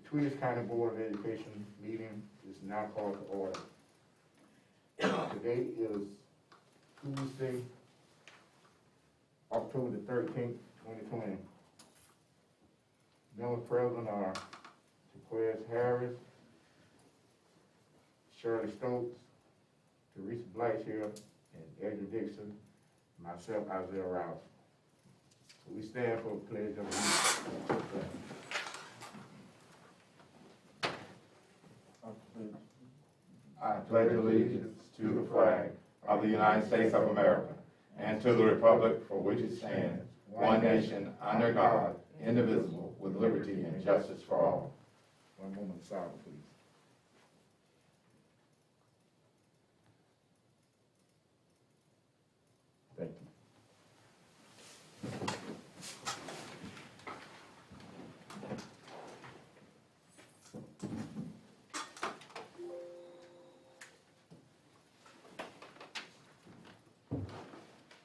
Tweeders County Board of Education meeting is now called to order. Today is Tuesday, October the 13th, 2020. Members present are Jaquez Harris, Shirley Stokes, Teresa Blackshear, and Edgar Dixon, myself, Isaiah Rouse. So we stand for a pledge of allegiance. I pledge allegiance to the flag of the United States of America and to the republic for which it stands, one nation, under God, indivisible, with liberty and justice for all. One moment of silence, please. Thank you.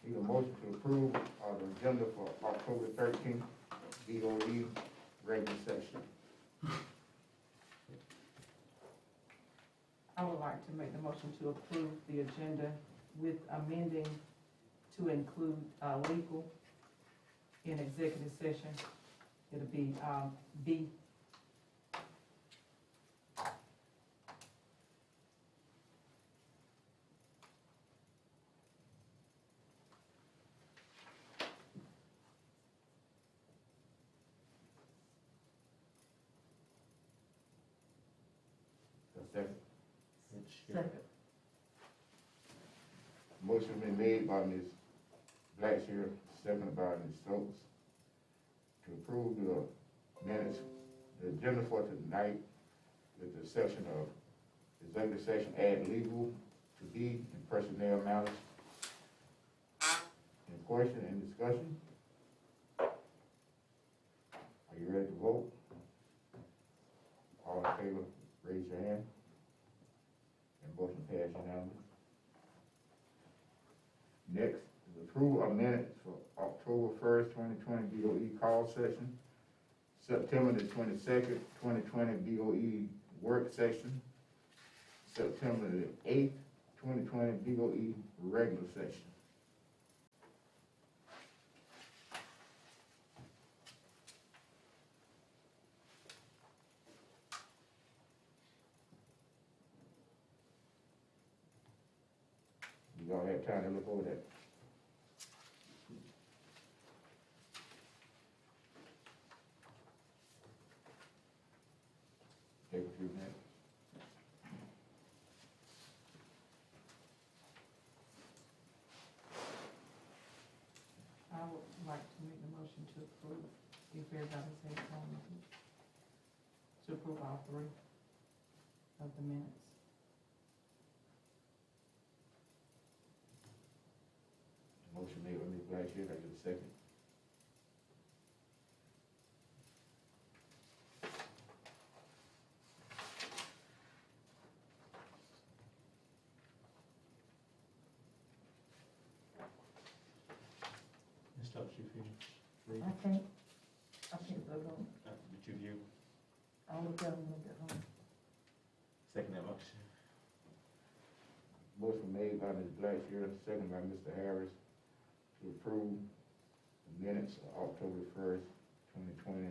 Need a motion to approve the agenda for October 13th, BOE regular session. I would like to make the motion to approve the agenda with amending to include legal in executive session. It'll be B. Second. Second. Motion been made by Ms. Blackshear, seconded by Ms. Stokes, to approve the minutes, the agenda for tonight, with the exception of executive session, add legal to be in personnel matters. Any question, any discussion? Are you ready to vote? All in favor, raise your hand. And motion passed unanimously. Next is approval of minutes for October 1st, 2020 BOE call session, September the 22nd, 2020 BOE work session, September the 8th, 2020 BOE regular session. You all have time to look over that. Take a few minutes. I would like to make the motion to approve, if everybody's had time to approve all three of the minutes. Motion made by Ms. Blackshear, I get a second. Ms. Stokes, you finished reading? I can't vote on, Did you view? I'll look at them when I get home. Second that motion. Motion made by Ms. Blackshear, second by Mr. Harris, to approve the minutes of October 1st, 2020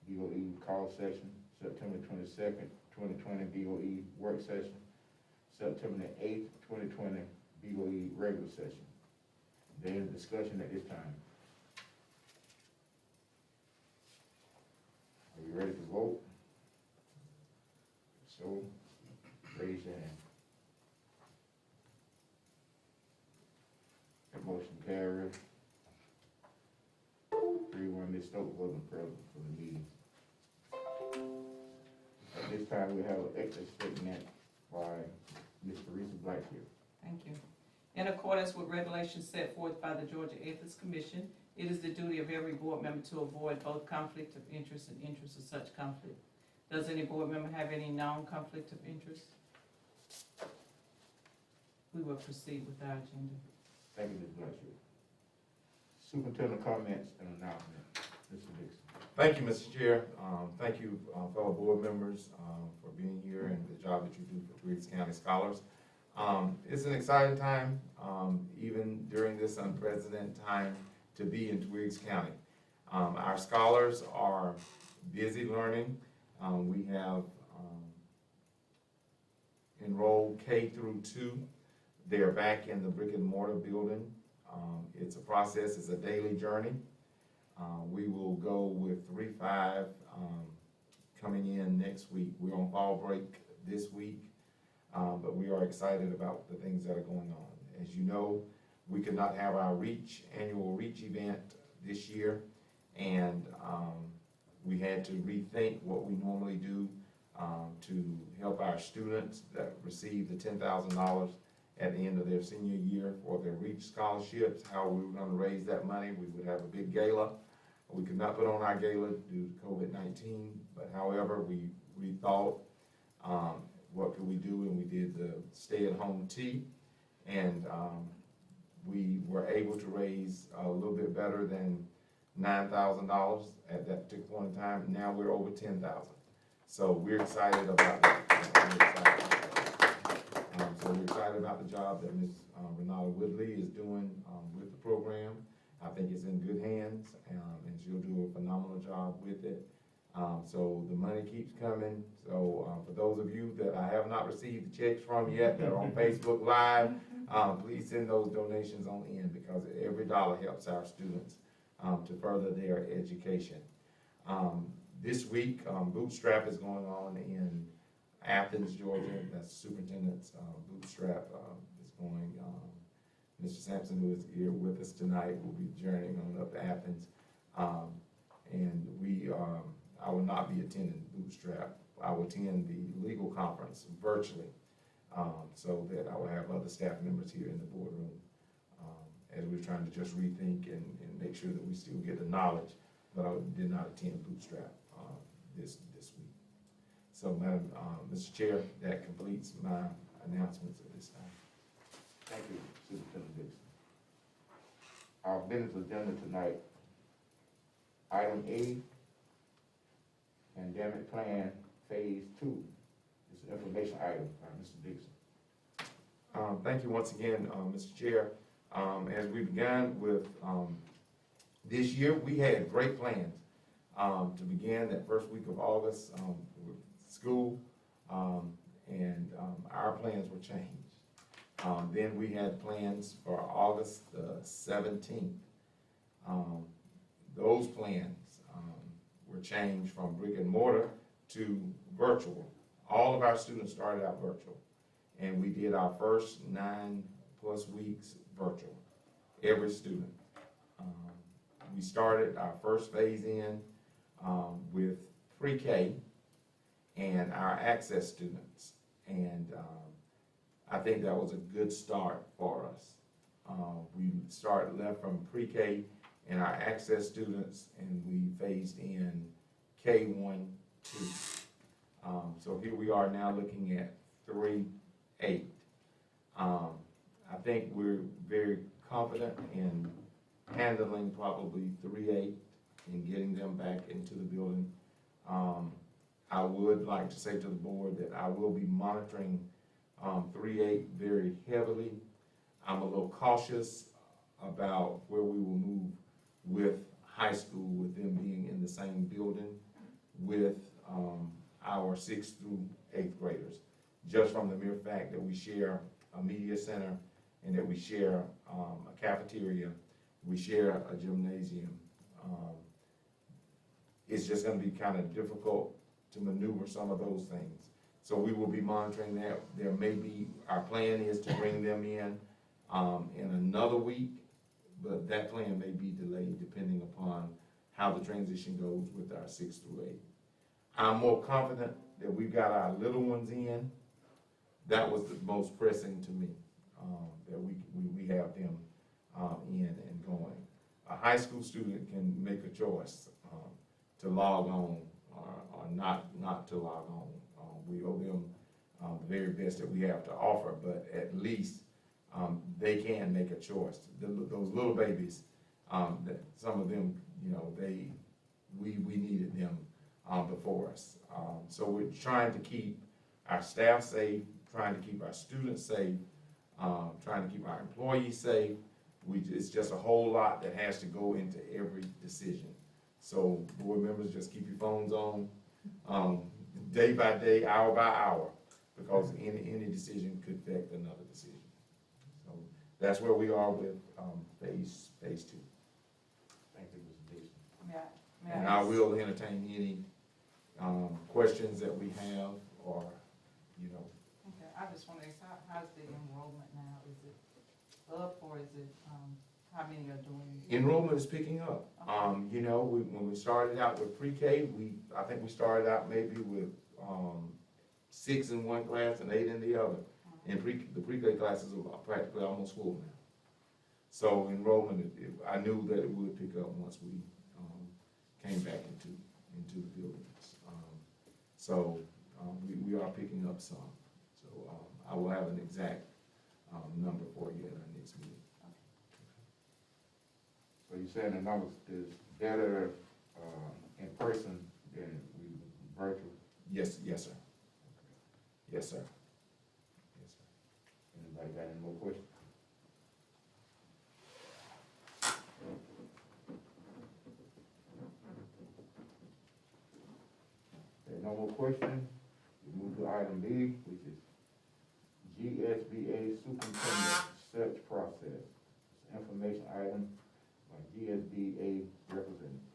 BOE call session, September 22nd, 2020 BOE work session, September the 8th, 2020 BOE regular session. There is discussion at this time. Are you ready to vote? So, raise your hand. That motion carries. 3-1, Ms. Stokes wasn't present for the meeting. At this time, we have an extra statement by Ms. Teresa Blackshear. Thank you. In accordance with regulations set forth by the Georgia Ethics Commission, it is the duty of every board member to avoid both conflict of interest and interest of such conflict. Does any board member have any known conflict of interest? We will proceed with our agenda. Thank you, Ms. Blackshear. Superintendent comments and announcement. Mr. Dixon. Thank you, Mr. Chair. Thank you, fellow board members, for being here and the job that you do for Briggs County Scholars. It's an exciting time, even during this unprecedented time, to be in Twiggs County. Our scholars are busy learning. We have enrolled K through 2. They are back in the brick and mortar building. It's a process, it's a daily journey. We will go with 3-5 coming in next week. We're on fall break this week, but we are excited about the things that are going on. As you know, we could not have our annual Reach event this year, and we had to rethink what we normally do to help our students that receive the $10,000 at the end of their senior year for their Reach scholarships, how we were going to raise that money. We would have a big gala. We could not put on our gala due to COVID-19, but however, we rethought what could we do, and we did the stay-at-home tea, and we were able to raise a little bit better than $9,000 at that particular point in time. Now we're over $10,000. So we're excited about that. So we're excited about the job that Ms. Renata Woodley is doing with the program. I think it's in good hands, and she'll do a phenomenal job with it. So the money keeps coming. So for those of you that I have not received the checks from yet, that are on Facebook Live, please send those donations on in, because every dollar helps our students to further their education. This week, Bootstrap is going on in Athens, Georgia. That's Superintendent's Bootstrap is going. Mr. Sampson, who is here with us tonight, will be journeying on up to Athens. And I will not be attending Bootstrap. I will attend the legal conference virtually, so that I will have other staff members here in the boardroom as we're trying to just rethink and make sure that we still get the knowledge. But I did not attend Bootstrap this week. So, Madam, Mr. Chair, that completes my announcements at this time. Thank you, Superintendent Dixon. Our business agenda tonight, item A, Pandemic Plan Phase 2. It's an information item by Mr. Dixon. Thank you once again, Mr. Chair. As we began with this year, we had great plans to begin that first week of August with school, and our plans were changed. Then we had plans for August 17th. Those plans were changed from brick and mortar to virtual. All of our students started out virtual, and we did our first 9+ weeks virtual, every student. We started our first phase in with pre-K and our access students, and I think that was a good start for us. We left from pre-K and our access students, and we phased in K1, 2. So here we are now looking at 3-8. I think we're very confident in handling probably 3-8 and getting them back into the building. I would like to say to the board that I will be monitoring 3-8 very heavily. I'm a little cautious about where we will move with high school, with them being in the same building with our 6th through 8th graders, just from the mere fact that we share a media center and that we share a cafeteria, we share a gymnasium. It's just going to be kind of difficult to maneuver some of those things. So we will be monitoring that. There may be, our plan is to bring them in another week, but that plan may be delayed depending upon how the transition goes with our 6th through 8th. I'm more confident that we've got our little ones in. That was the most pressing to me, that we have them in and going. A high school student can make a choice to log on or not to log on. We owe them the very best that we have to offer, but at least they can make a choice. Those little babies, that some of them, we needed them before us. So we're trying to keep our staff safe, trying to keep our students safe, trying to keep our employees safe. It's just a whole lot that has to go into every decision. So board members, just keep your phones on, day by day, hour by hour, because any decision could affect another decision. So that's where we are with phase 2. Thank you, Mr. Dixon. May And I will entertain any questions that we have, or, you know. Okay, I just want to ask, how's the enrollment now? Is it up, or is it, how many are doing? Enrollment is picking up. You know, when we started out with pre-K, I think we started out maybe with 6 in one class and 8 in the other. And the pre-K classes are practically almost full now. So enrollment, I knew that it would pick up once we came back into the buildings. So we are picking up some. So I will have an exact number for you at our next meeting. So you're saying the numbers is better in person than virtual? Yes, yes, sir. Yes, sir. Yes, sir. Anybody got any more questions? There's no more questions. We move to item B, which is GSBA Superintendent Search Process. It's an information item by GSBA representative.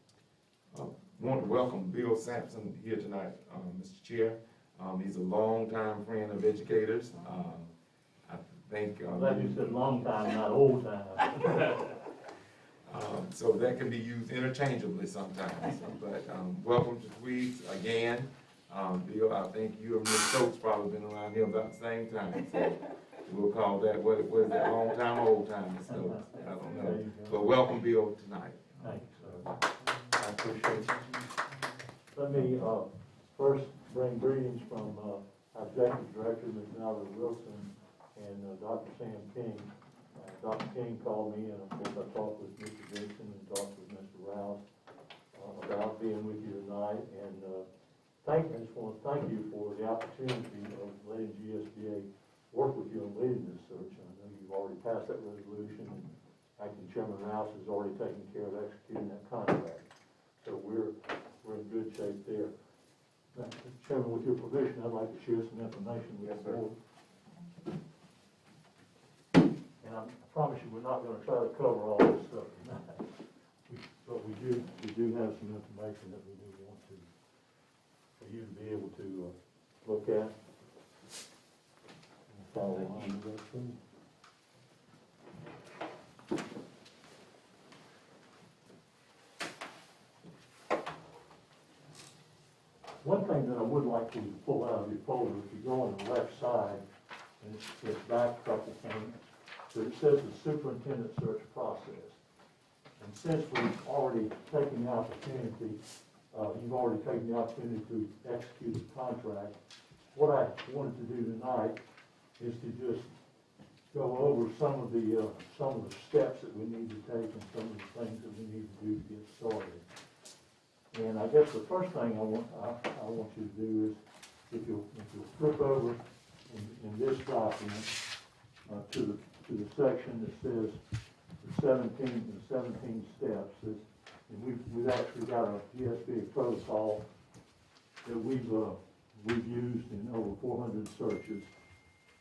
Want to welcome Bill Sampson here tonight, Mr. Chair. He's a longtime friend of educators. I think. Glad you said long time, not old time. So that can be used interchangeably sometimes. But welcome to Tweeds again. Bill, I think you and Ms. Stokes probably been around here about the same time. So we'll call that, what is that, long time, old time, Ms. Stokes? I don't know. But welcome, Bill, tonight. Thank you, sir. I appreciate it. Let me first bring greetings from our Executive Director, Ms. Mallory Wilson, and Dr. Sam King. Dr. King called me, and of course I talked with Mr. Dixon and talked with Mr. Rouse about being with you tonight. And I just want to thank you for the opportunity of letting GSBA work with you on leading this search. I know you've already passed that resolution, and Acting Chairman Rouse has already taken care of executing that contract. So we're in good shape there. Now, Mr. Chairman, with your permission, I'd like to share some information with the board. And I promise you, we're not going to try to cover all this stuff tonight. But we do have some information that we do want to, for you to be able to look at and follow along with that too. One thing that I would like to pull out of your folder, if you go on the left side, and it's back a couple things, so it says the superintendent search process. And since we've already taken the opportunity, you've already taken the opportunity to execute the contract, what I wanted to do tonight is to just go over some of the steps that we need to take and some of the things that we need to do to get started. And I guess the first thing I want you to do is, if you'll flip over in this document to the section that says the 17 steps, and we've actually got a GSBA protocol that we've used in over 400 searches.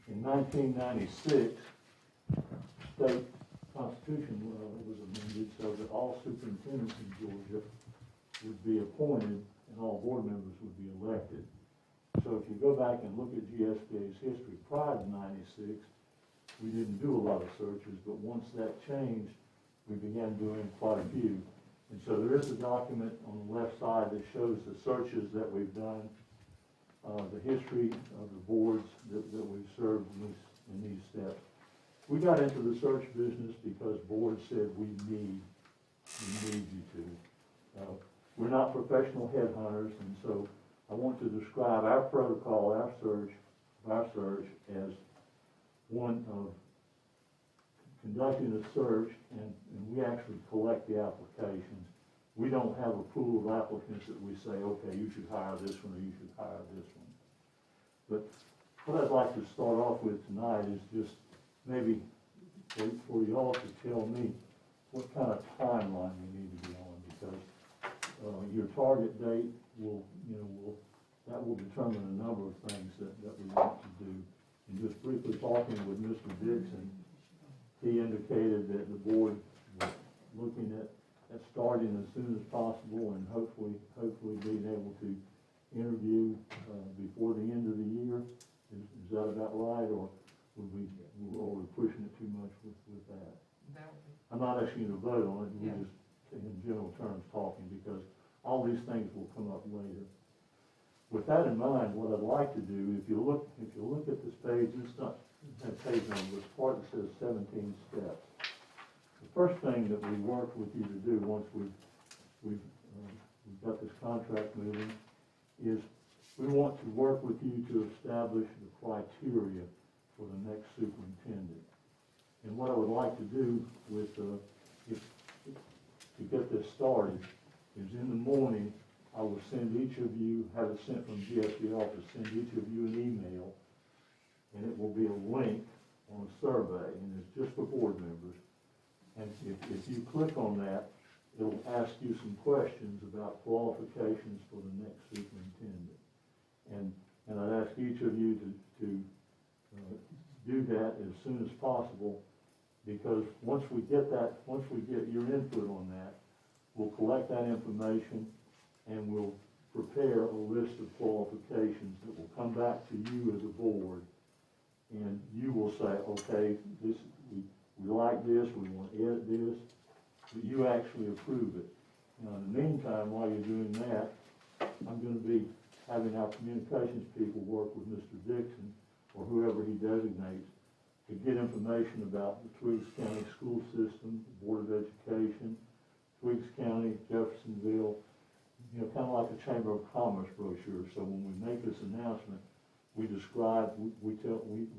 In 1996, state constitution was amended so that all superintendents in Georgia would be appointed and all board members would be elected. So if you go back and look at GSBA's history prior to 96, we didn't do a lot of searches, but once that changed, we began doing quite a few. And so there is a document on the left side that shows the searches that we've done, the history of the boards that we've served in these steps. We got into the search business because boards said we need you to. We're not professional headhunters, and so I want to describe our protocol, our search as one of conducting a search, and we actually collect the applications. we don't have a pool of applicants that we say, okay, you should hire this one or you should hire this one. But what I'd like to start off with tonight is just maybe for y'all to tell me what kind of timeline we need to be on, because your target date that will determine a number of things that we want to do. And just briefly talking with Mr. Dixon, he indicated that the board was looking at starting as soon as possible and hopefully being able to interview before the end of the year. Is that about right, or are we pushing it too much with that? That would be. I'm not asking you to vote on it, we're Yeah. just in general terms talking, because all these things will come up later. With that in mind, what I'd like to do, if you look at this page, it's not that page number, it's part that says 17 steps. The first thing that we worked with you to do once we've got this contract moving is we want to work with you to establish the criteria for the next superintendent. And what I would like to do with to get this started is in the morning, I will send each of you, have it sent from GSD office, send each of you an email, and it will be a link on a survey, and it's just for board members. And if you click on that, it'll ask you some questions about qualifications for the next superintendent. And I'd ask each of you to do that as soon as possible, because once we get your input on that, we'll collect that information and we'll prepare a list of qualifications that will come back to you as a board, and you will say, okay, we like this, we want to edit this, but you actually approve it. Now, in the meantime, while you're doing that, I'm going to be having our communications people work with Mr. Dixon, or whoever he designates, to get information about the Twiggs County school system, the Board of Education, Twiggs County, Jeffersonville, kind of like a Chamber of Commerce brochure. So when we make this announcement, we describe, we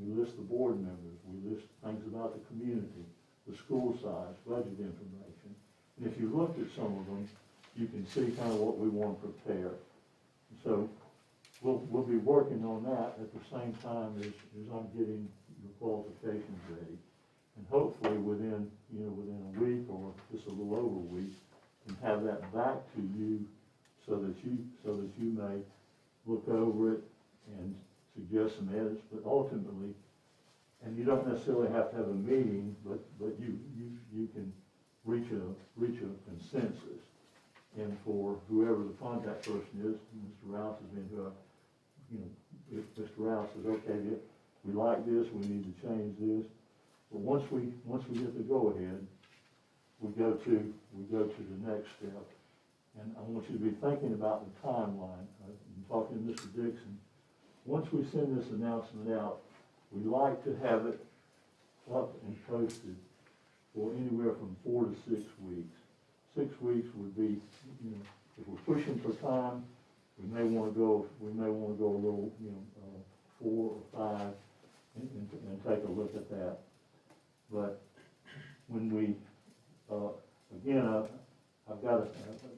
list the board members, we list things about the community, the school size, budget information. And if you looked at some of them, you can see kind of what we want to prepare. So we'll be working on that at the same time as I'm getting the qualifications ready. And hopefully within a week or just a little over a week, and have that back to you so that you may look over it and suggest some edits, but ultimately, and you don't necessarily have to have a meeting, but you can reach a consensus. And for whoever the contact person is, Mr. Rouse has been, if Mr. Rouse says, okay, we like this, we need to change this. But once we get the go ahead, we go to the next step. And I want you to be thinking about the timeline. I'm talking to Mr. Dixon. Once we send this announcement out, we like to have it up and posted for anywhere from 4 to 6 weeks. 6 weeks would be, if we're pushing for time, we may want to go a little, 4 or 5, and take a look at that. But when we, I've got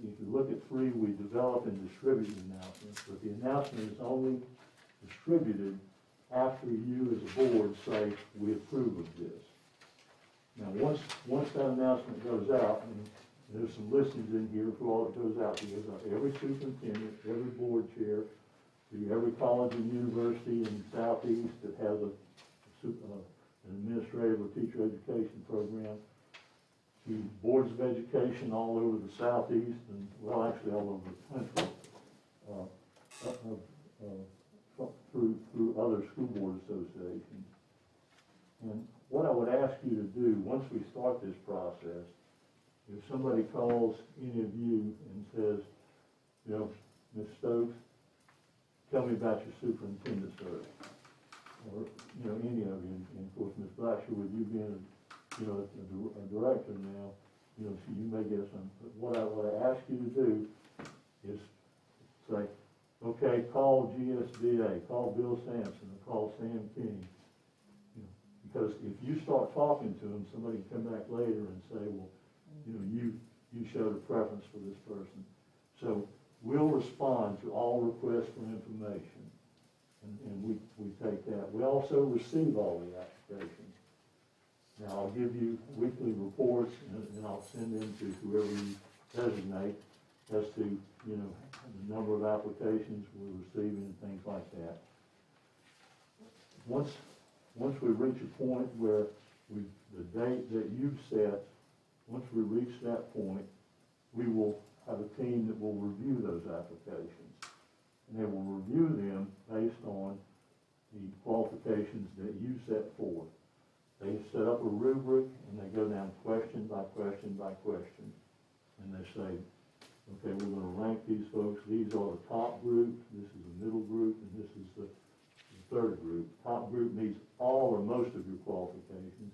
if you look at 3, we develop and distribute announcements, but the announcement is only distributed after you as a board say, we approve of this. Now, once that announcement goes out, and there's some listings in here for all that goes out to every superintendent, every board chair, to every college and university in the Southeast that has an administrative or teacher education program, to boards of education all over the Southeast, and well, actually all over the country, through other school board associations. And what I would ask you to do once we start this process, if somebody calls any of you and says, Ms. Stokes, tell me about your superintendent search, or any of you, and of course Ms. Blacksher, with you being a director now, so you may get some. But what I ask you to do is say, okay, call GSBA, call Bill Sampson, or call Sam King. Because if you start talking to them, somebody can come back later and say, well, you showed a preference for this person. So we'll respond to all requests for information, and we take that. We also receive all the applications. Now, I'll give you weekly reports, and I'll send them to whoever you designate as to, you know, the number of applications we're receiving and things like that. Once we reach a point where the date that you've set, once we reach that point, we will have a team that will review those applications. And they will review them based on the qualifications that you set forth. They set up a rubric, and they go down question by question by question. And they say, okay, we're going to rank these folks. These are the top group, this is the middle group, and this is the third group. Top group meets all or most of your qualifications.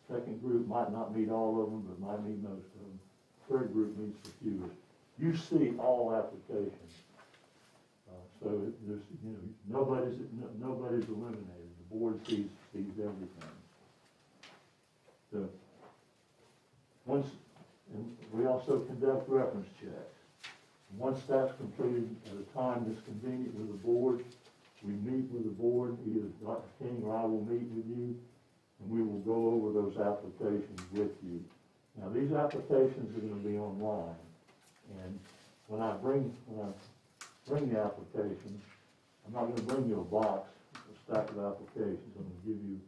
Second group might not meet all of them, but might meet most of them. Third group meets the fewest. You see all applications. So there's, you know, nobody's eliminated. The board sees everything. So and we also conduct reference checks. Once that's completed at a time that's convenient with the board, we meet with the board. Either Dr. King or I will meet with you, and we will go over those applications with you. Now, these applications are going to be online, and when I bring the applications, I'm not going to bring you a box, a stack of applications. I'm going to give you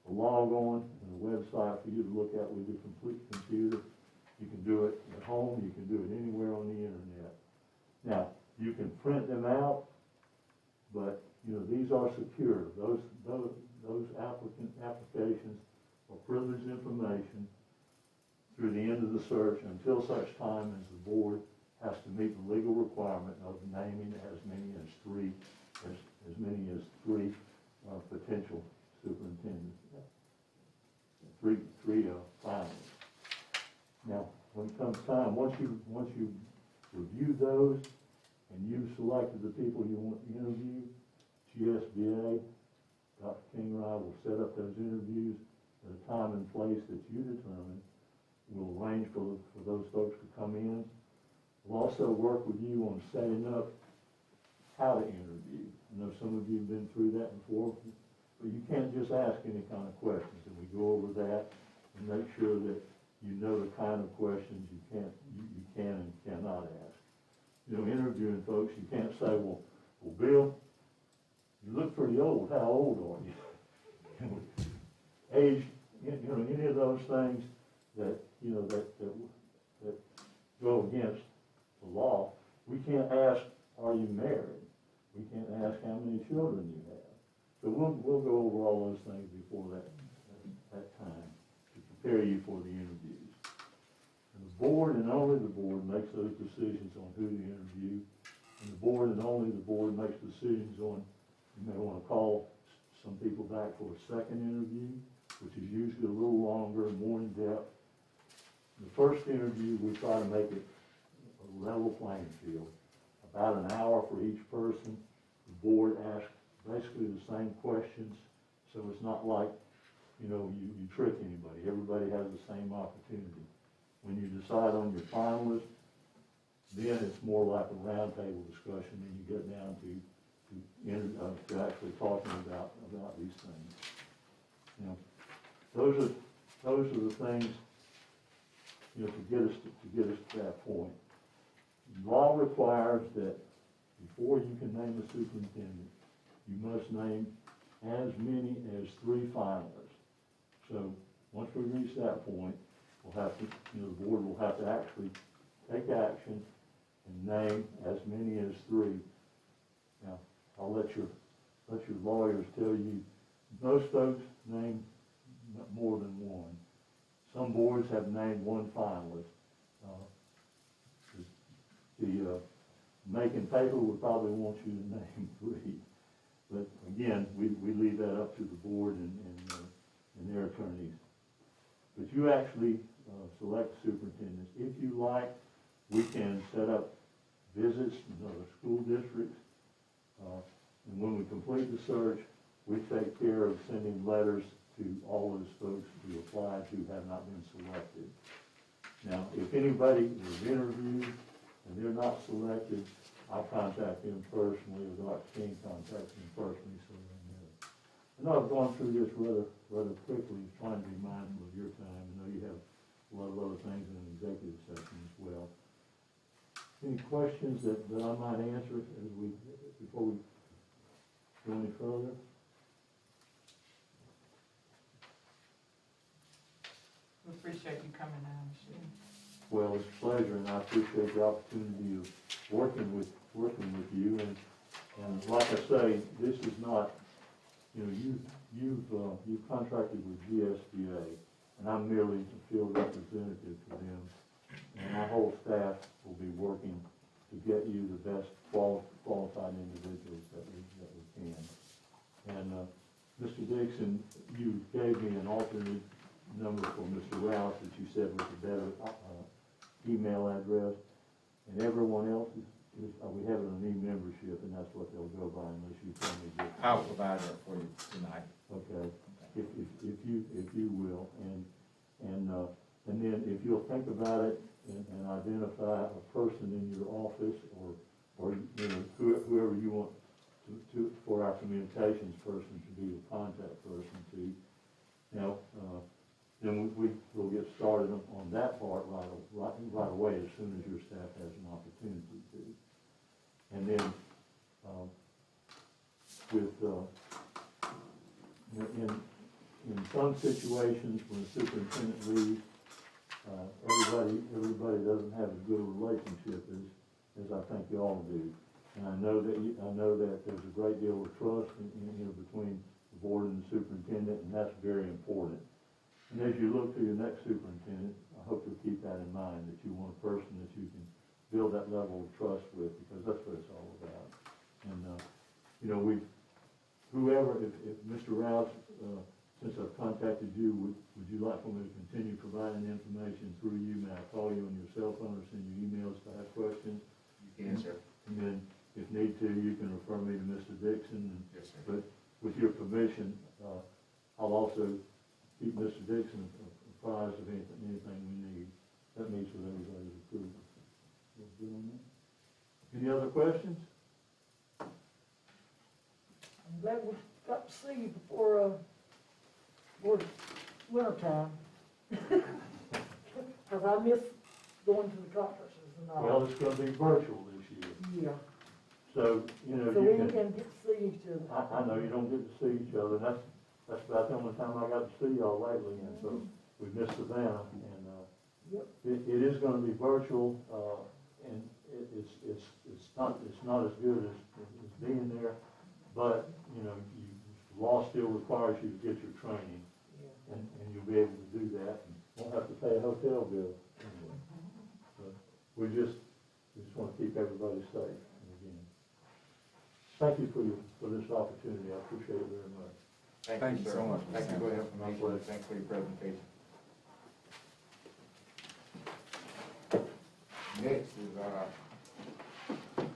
a log on and a website for you to look at with your complete computer. You can do it at home. You can do it anywhere on the internet. Now, you can print them out, but you know these are secure. Those applications are privileged information through the end of the search until such time as the board has to meet the legal requirement of naming as many as three potential superintendents. Three finalists. Now, when it comes time, once you review those and you've selected the people you want to interview, GSBA, Dr. King and I will set up those interviews at a time and place that you determine. We'll arrange for those folks to come in. We'll also work with you on setting up how to interview. I know some of you have been through that before, but you can't just ask any kind of questions. And we go over that and make sure that you know the kind of questions you can and cannot ask. You know, interviewing folks, you can't say, well, Bill, you look pretty old. How old are you? Age, you know, any of those things that, you know, that go against the law. We can't ask, are you married? We can't ask how many children you have. So we'll go over all those things before that time to prepare you for the interviews. And the board and only the board makes those decisions on who to interview. And the board and only the board makes decisions on, you may want to call some people back for a second interview, which is usually a little longer and more in depth. The first interview, we try to make it a level playing field. About an hour for each person. The board asks basically the same questions, so it's not like, you know, you trick anybody. Everybody has the same opportunity. When you decide on your finalists, then it's more like a roundtable discussion, and you get down to actually talking about these things. You know, those are the things, you know, to get us to that point. Law requires that before you can name a superintendent, you must name as many as 3 finalists. So once we reach that point, we'll have to, you know, the board will have to actually take action and name as many as 3. Now, I'll let your lawyers tell you, most folks name more than 1. Some boards have named 1 finalist. The making paper would probably want you to name 3. But again, we leave that up to the board and their attorneys. But you actually select superintendents. If you like, we can set up visits in other school districts. And when we complete the search, we take care of sending letters to all those folks who applied who have not been selected. Now, if anybody is interviewed and they're not selected, I'll contact them personally, or Dr. King contacts them personally, so they know. I know I've gone through this rather quickly, trying to be mindful of your time. I know you have a lot of other things in an executive session as well. Any questions that I might answer before we go any further? We appreciate you coming down, Michelle. Well, it's a pleasure, and I appreciate the opportunity of working with you. And like I say, this is not, you've contracted with GSBA, and I'm merely a field representative for them. And our whole staff will be working to get you the best qualified individuals that we can. And Mr. Dixon, you gave me an alternate number for Mr. Rouse that you said was a better email address, and everyone else is we have it on e-membership, and that's what they'll go by unless you tell me different. I'll provide that for you tonight. Okay, if you will, and then if you'll think about it and identify a person in your office or whoever you want to for our communications person to be the contact person to. Now, then we will get started on that part right away as soon as your staff has an opportunity to. And then in some situations when the superintendent leaves, everybody doesn't have as good a relationship as I think you all do. And I know that there's a great deal of trust between the board and the superintendent, and that's very important. And as you look to your next superintendent, I hope you'll keep that in mind, that you want a person that you can build that level of trust with, because that's what it's all about. And, if Mr. Rouse, since I've contacted you, would you like for me to continue providing information through you? May I call you on your cell phone or send you emails to ask questions? You can, sir. And then, if need to, you can refer me to Mr. Dixon. Yes, sir. But with your permission, I'll also keep Mr. Dixon apprised of anything we need. That meets with everybody's approval. We're good on that? Any other questions? I'm glad we got to see you before winter time. Cause I miss going to the conferences and all. Well, it's gonna be virtual this year. Yeah, So, so we can get to see each other. I know you don't get to see each other. That's about the only time I got to see y'all lately, and so we missed Savannah, and, Yep. it is gonna be virtual, and it's not as good as being there, but, law still requires you to get your training, Yeah. and you'll be able to do that, and won't have to pay a hotel bill anyway. So, we just want to keep everybody safe, and again, thank you for this opportunity, I appreciate it very much. Thank you sir. so much. Thank you for your My information. pleasure. Thanks for your presentation. Next is,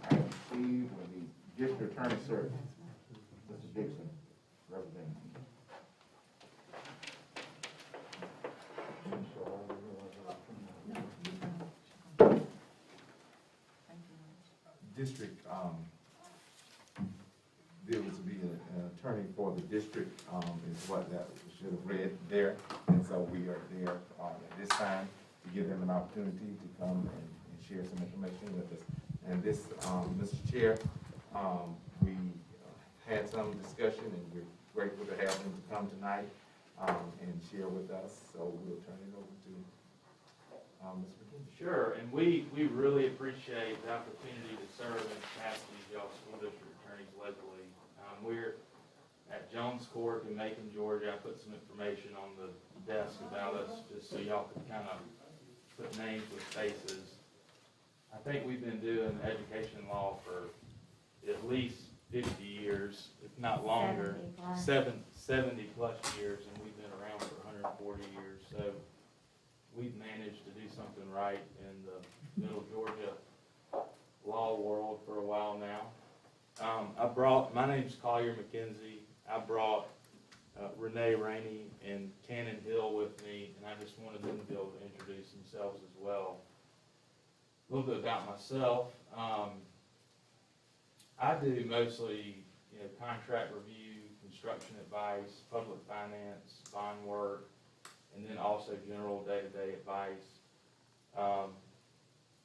item C, with the district attorney search. Mr. Dixon, representing. District, there was to be an attorney for the district, is what that should have read there. And so we are there, at this time to give them an opportunity to come and share some information with us. And this, Mr. Chair, we had some discussion, and we're grateful to have him to come tonight, and share with us. So we'll turn it over to, Ms. McKinney. Sure, and we really appreciate the opportunity to serve in capacity as y'all school district attorneys locally. We're at Jones Court in Macon, Georgia. I put some information on the desk about us, just so y'all can kind of put names with faces. I think we've been doing education law for at least 50 years, if not longer. 70 plus years, and we've been around for 140 years. So we've managed to do something right in the middle Georgia law world for a while now. My name's Collier McKenzie. I brought Renee Rainey and Cannon Hill with me, and I just wanted them to be able to introduce themselves as well. A little bit about myself. I do mostly, contract review, construction advice, public finance, bond work, and then also general day-to-day advice.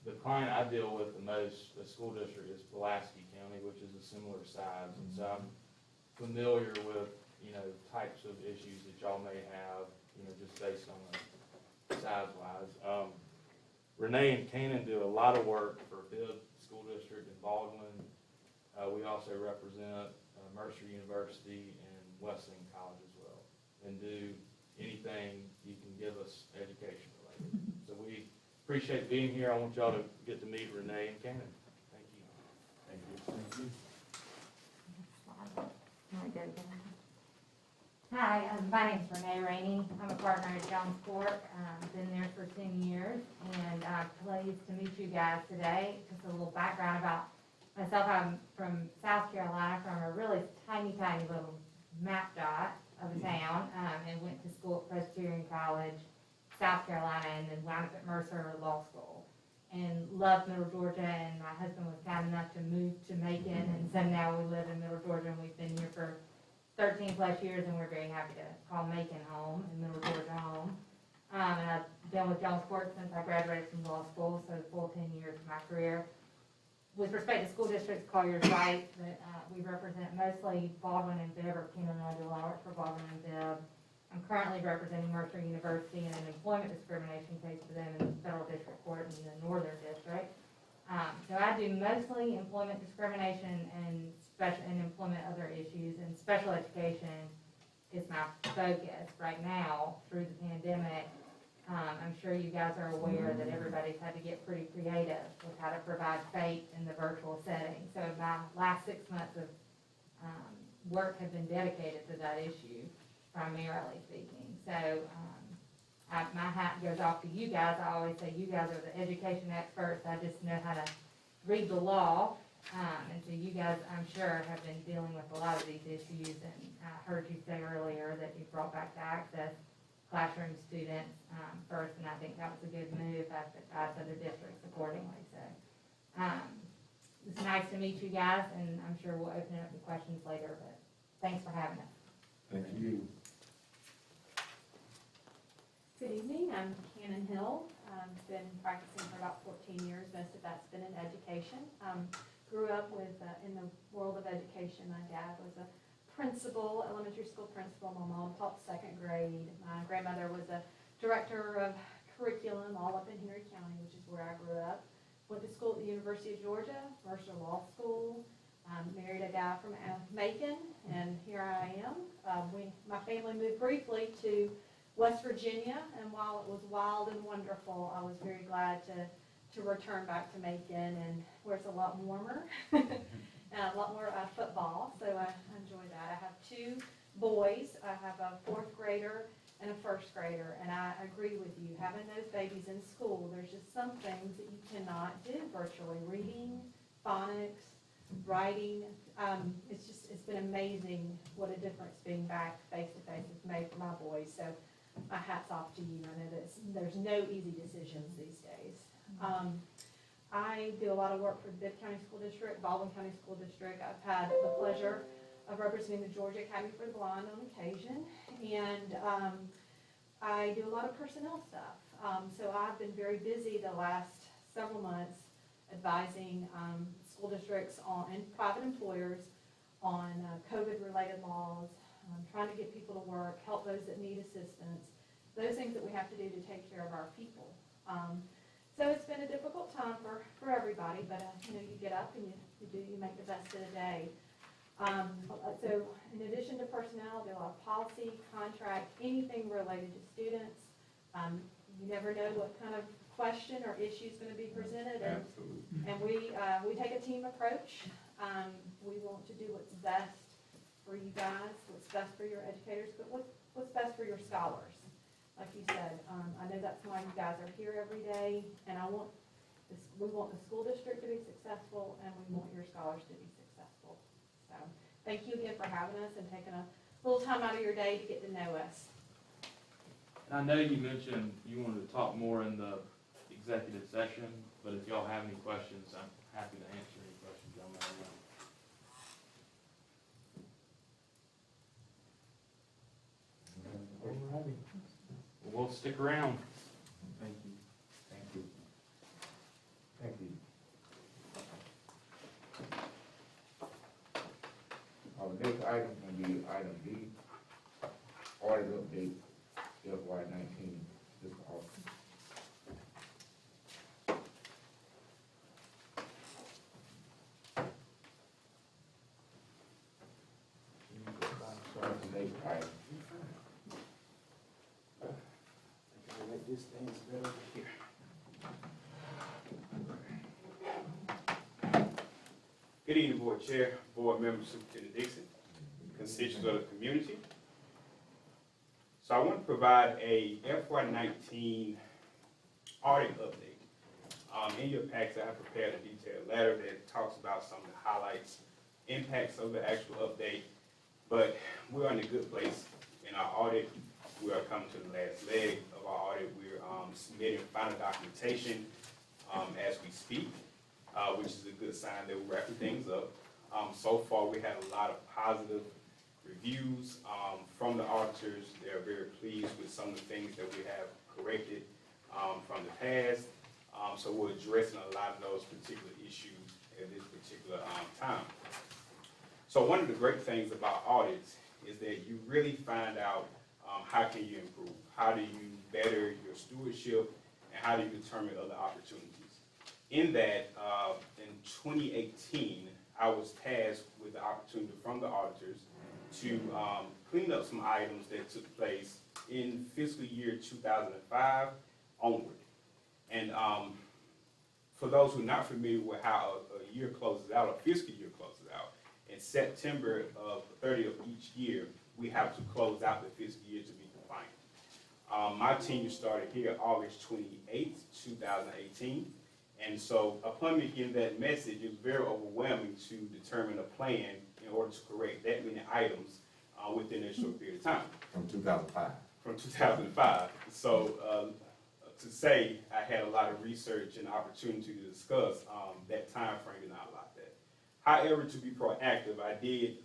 The client I deal with the most, the school district, is Pulaski County, which is a similar size, and so I'm familiar with, types of issues that y'all may have, just based on the size-wise. Renee and Cannon do a lot of work for Bibb School District in Baldwin. We also represent Mercer University and Wesleyan College as well, and do anything you can give us education related. So we appreciate being here. I want y'all to get to meet Renee and Cannon. Thank you. Thank you. Thank you. Hi, my name's Renee Rainey. I'm a partner at Jones Court. Been there for 10 years, and pleased to meet you guys today. Just a little background about myself. I'm from South Carolina, from a really tiny little map dot of a town, and went to school at Presbyterian College, South Carolina, and then wound up at Mercer Law School. And loved Middle Georgia, and my husband was kind enough to move to Macon, and so now we live in Middle Georgia, and we've been here for 13 plus years, and we're very happy to call Macon home and Middle Georgia home. And I've been with Jones Court since I graduated from law school, so the full 10 years of my career. With respect to school districts, Collier's right, that we represent mostly Baldwin and Bibb, or Cannon and I do a lot of work for Baldwin and Bibb. I'm currently representing Mercer University in an employment discrimination case for them in the federal district court in the northern district. So I do mostly employment discrimination and employment other issues, and special education is my focus right now through the pandemic. I'm sure you guys are aware that everybody's had to get pretty creative with how to provide FAPE in the virtual setting. So my last 6 months of work have been dedicated to that issue, primarily speaking. So my hat goes off to you guys. I always say you guys are the education experts. I just know how to read the law. And so you guys, I'm sure, have been dealing with a lot of these issues. And I heard you say earlier that you brought back to Access classroom students first, and I think that was a good move. I've advised other districts accordingly. So it's nice to meet you guys, and I'm sure we'll open it up to questions later. But thanks for having us. Thank you. Good evening, I'm Cannon Hill. I've been practicing for about 14 years. Most of that's been in education. Grew up in the world of education. My dad was a principal, elementary school principal. My mom taught second grade. My grandmother was a director of curriculum all up in Henry County, which is where I grew up. Went to school at the University of Georgia, Mercer Law School. Married a guy from Macon, and here I am. My family moved briefly to West Virginia, and while it was wild and wonderful, I was very glad to return back to Macon, and where it's a lot warmer, and a lot more football, so I enjoy that. I have 2 boys. I have a 4th grader and a 1st grader, and I agree with you. Having those babies in school, there's just some things that you cannot do virtually. Reading, phonics, writing, it's been amazing what a difference being back face-to-face has made for my boys, so my hat's off to you. I know that there's no easy decisions these days. I do a lot of work for the Bibb County School District, Baldwin County School District. I've had the pleasure of representing the Georgia Academy for the Blind on occasion, and I do a lot of personnel stuff. So I've been very busy the last several months advising school districts and private employers on COVID-related laws, trying to get people to work, help those that need assistance, those things that we have to do to take care of our people. So it's been a difficult time for everybody, but you get up and you make the best of the day. So in addition to personnel, there are a lot of policy, contract, anything related to students. You never know what kind of question or issue is going to be presented. Absolutely. And we take a team approach. We want to do what's best for you guys, what's best for your educators, but what's best for your scholars. Like you said, I know that's why you guys are here every day, and we want the school district to be successful, and we want your scholars to be successful. So thank you again for having us and taking a little time out of your day to get to know us. And I know you mentioned you wanted to talk more in the executive session, but if y'all have any questions, I'm happy to answer any questions y'all may have. Alrighty. We'll stick around. Thank you. Thank you. Thank you. Our next item will be item B, audit update FY19, Mr. Austin. So that's the next item. Let this thing sit over here. Good evening, Board Chair, Board Members, Superintendent Dixon, constituents of the community. So I want to provide a FY19 audit update. In your packs, I have prepared a detailed letter that talks about some of the highlights, impacts of the actual update, but we're in a good place in our audit. We are coming to the last leg of our audit. We're submitting final documentation as we speak, which is a good sign that we're wrapping things up. So far, we had a lot of positive reviews from the auditors. They're very pleased with some of the things that we have corrected from the past. So we're addressing a lot of those particular issues at this particular time. So one of the great things about audits is that you really find out how can you improve, how do you better your stewardship, and how do you determine other opportunities. In that, in 2018, I was tasked with the opportunity from the auditors to clean up some items that took place in fiscal year 2005 onward. And for those who are not familiar with how a year closes out, a fiscal year closes out, in September of 30th of each year, we have to close out the fiscal year to be compliant. My tenure started here August 28th, 2018. And so upon me getting that message, it was very overwhelming to determine a plan in order to correct that many items within a short period of time. From 2005. From 2005. So to say I had a lot of research and opportunity to discuss that time frame did not allow that. However, to be proactive, I did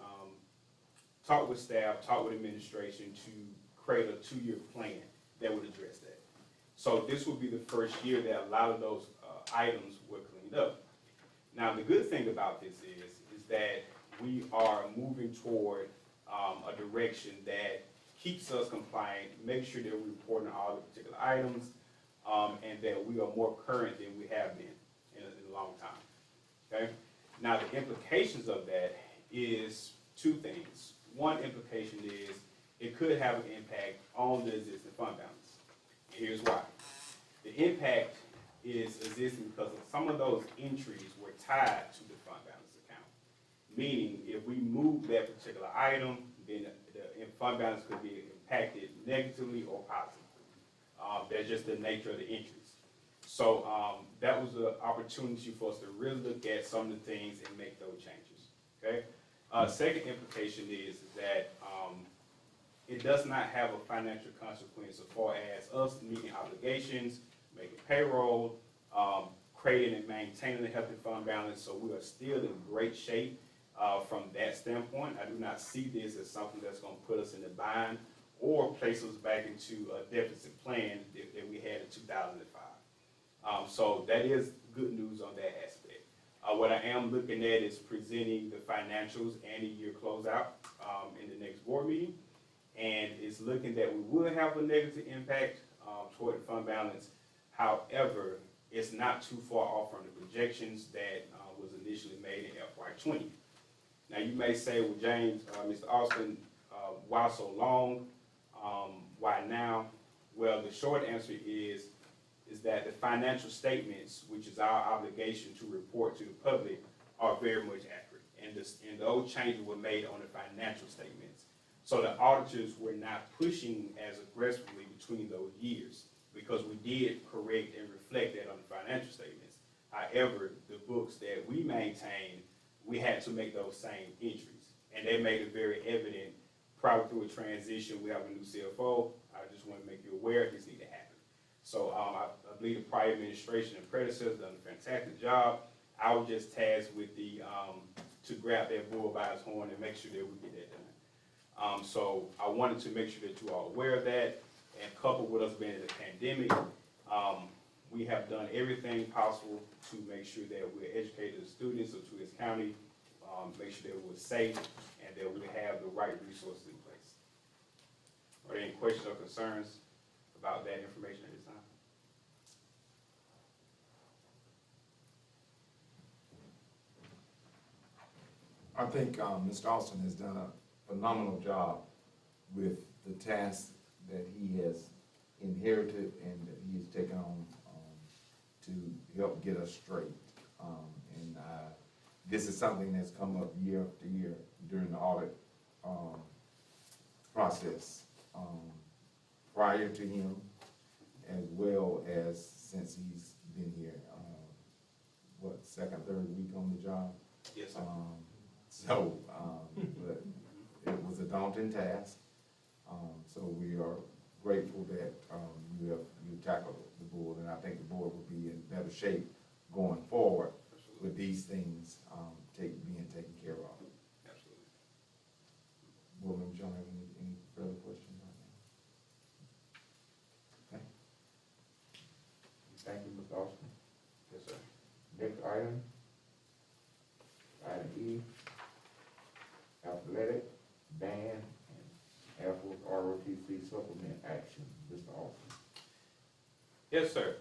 talk with staff, talk with administration to create a 2-year plan that would address that. So this would be the first year that a lot of those items were cleaned up. Now, the good thing about this is that we are moving toward a direction that keeps us compliant, make sure that we're reporting all the particular items, and that we are more current than we have been in a long time. Okay? Now, the implications of that is 2 things. One implication is it could have an impact on the existing fund balance. Here's why. The impact is existing because of some of those entries were tied to the fund balance account. Meaning, if we move that particular item, then the fund balance could be impacted negatively or positively. That's just the nature of the entries. So that was an opportunity for us to really look at some of the things and make those changes. Okay. Second implication is that it does not have a financial consequence as far as us meeting obligations, making payroll, creating and maintaining a healthy fund balance. So we are still in great shape from that standpoint. I do not see this as something that's going to put us in a bind or place us back into a deficit plan that we had in 2005. So that is good news on that aspect. What I am looking at is presenting the financials and the year closeout in the next board meeting. And it's looking that we will have a negative impact toward the fund balance. However, it's not too far off from the projections that was initially made in FY20. Now you may say, well, James, Mr. Austin, why so long? Why now? Well, the short answer is that the financial statements, which is our obligation to report to the public, are very much accurate. And those changes were made on the financial statements. So the auditors were not pushing as aggressively between those years because we did correct and reflect that on the financial statements. However, the books that we maintain, we had to make those same entries. And they made it very evident probably through a transition, we have a new CFO. I just want to make you aware this need to happen. So I believe the prior administration and predecessors done a fantastic job. I was just tasked with to grab that bull by its horn and make sure that we get that done. So I wanted to make sure that you are aware of that, and coupled with us being in the pandemic, we have done everything possible to make sure that we're educating the students of Toohey County, make sure that we're safe, and that we have the right resources in place. Are there any questions or concerns about that information at this time? I think Mr. Austin has done a phenomenal job with the task that he has inherited and that he has taken on to help get us straight. And this is something that's come up year after year during the audit process prior to him, as well as since he's been here, second, third week on the job? Yes, sir. But it was a daunting task. So we are grateful that you tackled the board, and I think the board will be in better shape going forward with these things being taken care of. Absolutely. Board member John, have any further questions right now? Okay. Thank you, Mr. Austin. Yes, sir. Next item, item E, athletic, band, and Air Force ROTC supplement action, Mr. Austin. Yes, sir.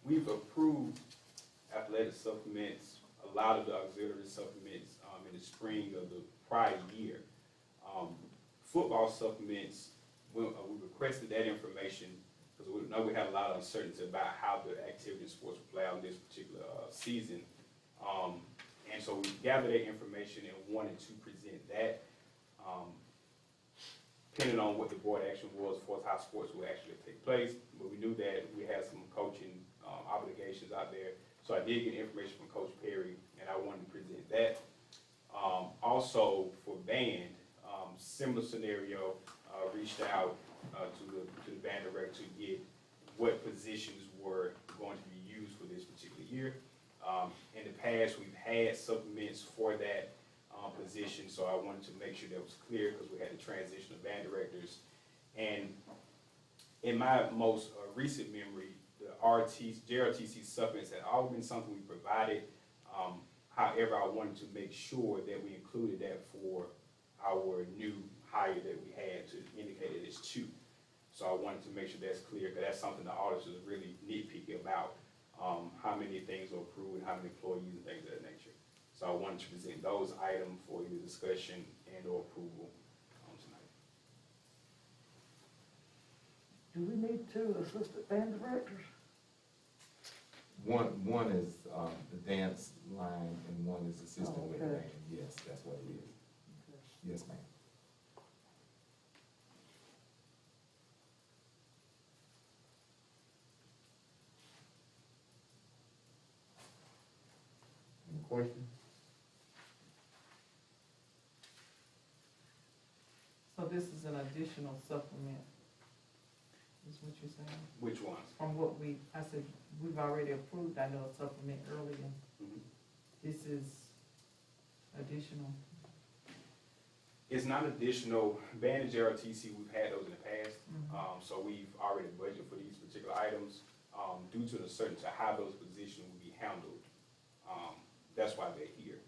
We've approved athletic supplements, a lot of the auxiliary supplements in the spring of the prior year. Football supplements, we requested that information because we know we had a lot of uncertainty about how the activity and sports would play out in this particular season. And so we gathered that information and wanted to present that. Depending on what the board action was for how sports will actually take place, but we knew that we had some coaching obligations out there. So I did get information from Coach Perry, and I wanted to present that. Also for band, similar scenario, reached out to the band director to get what positions were going to be used for this particular year. In the past, we've had supplements for that position, so I wanted to make sure that was clear because we had the transition of band directors. And in my most recent memory, the JRTC supplements had always been something we provided. However, I wanted to make sure that we included that for our new hire that we had to indicate it as 2. So I wanted to make sure that's clear, because that's something the auditors really nitpicky about, how many things are approved and how many employees and things of that nature. So I wanted to present those items for your discussion and or approval tonight. Do we need 2 assistant band directors? One is the dance line and one is assistant with the Okay. band. Yes, that's what it is. Yes, ma'am. Any questions? So this is an additional supplement, is what you're saying? Which ones? From what I said, we've already approved, I know, a supplement earlier. Mhm. This is additional. It's not additional. Band and JRTC, we've had those in the past. Mhm. So we've already budgeted for these particular items. Due to the uncertainty of how those positions will be handled, that's why they're here.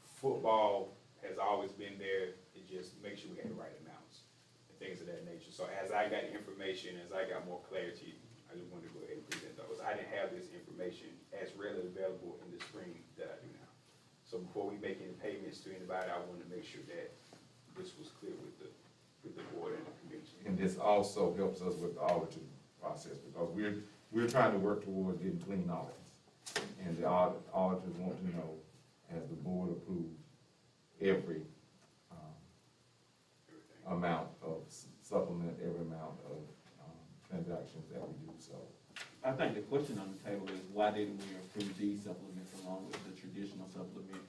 Football has always been there to just make sure we had the right amounts and things of that nature. So as I got information, as I got more clarity, I just wanted to go ahead and present those. I didn't have this information as readily available in the spring that I do now. So before we make any payments to anybody, I wanted to make sure that this was clear with the board and the community. And this also helps us with the auditing process, because we're trying to work towards getting clean audits. And the auditors want to know, has the board approved every amount of supplement, every amount of transactions that we do, so. I think the question on the table is, why didn't we approve these supplements along with the traditional supplement?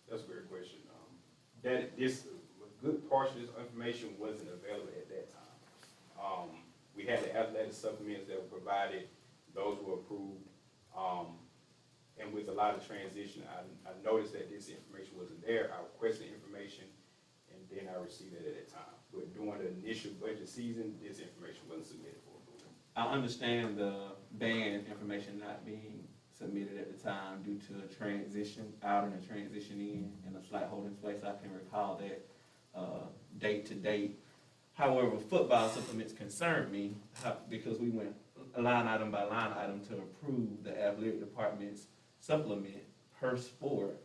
That's a great question. that this, a good portion of this information wasn't available at that time. We had the athletic supplements that were provided, those were approved. And with a lot of transition, I noticed that this information wasn't there. I requested information, and then I received it at that time. But during the initial budget season, this information wasn't submitted for approval. I understand the band information not being submitted at the time due to a transition out and a transition in and a slight holding space. I can recall that date to date. However, football supplements concerned me because we went line item by line item to approve the athletic department's supplement per sport.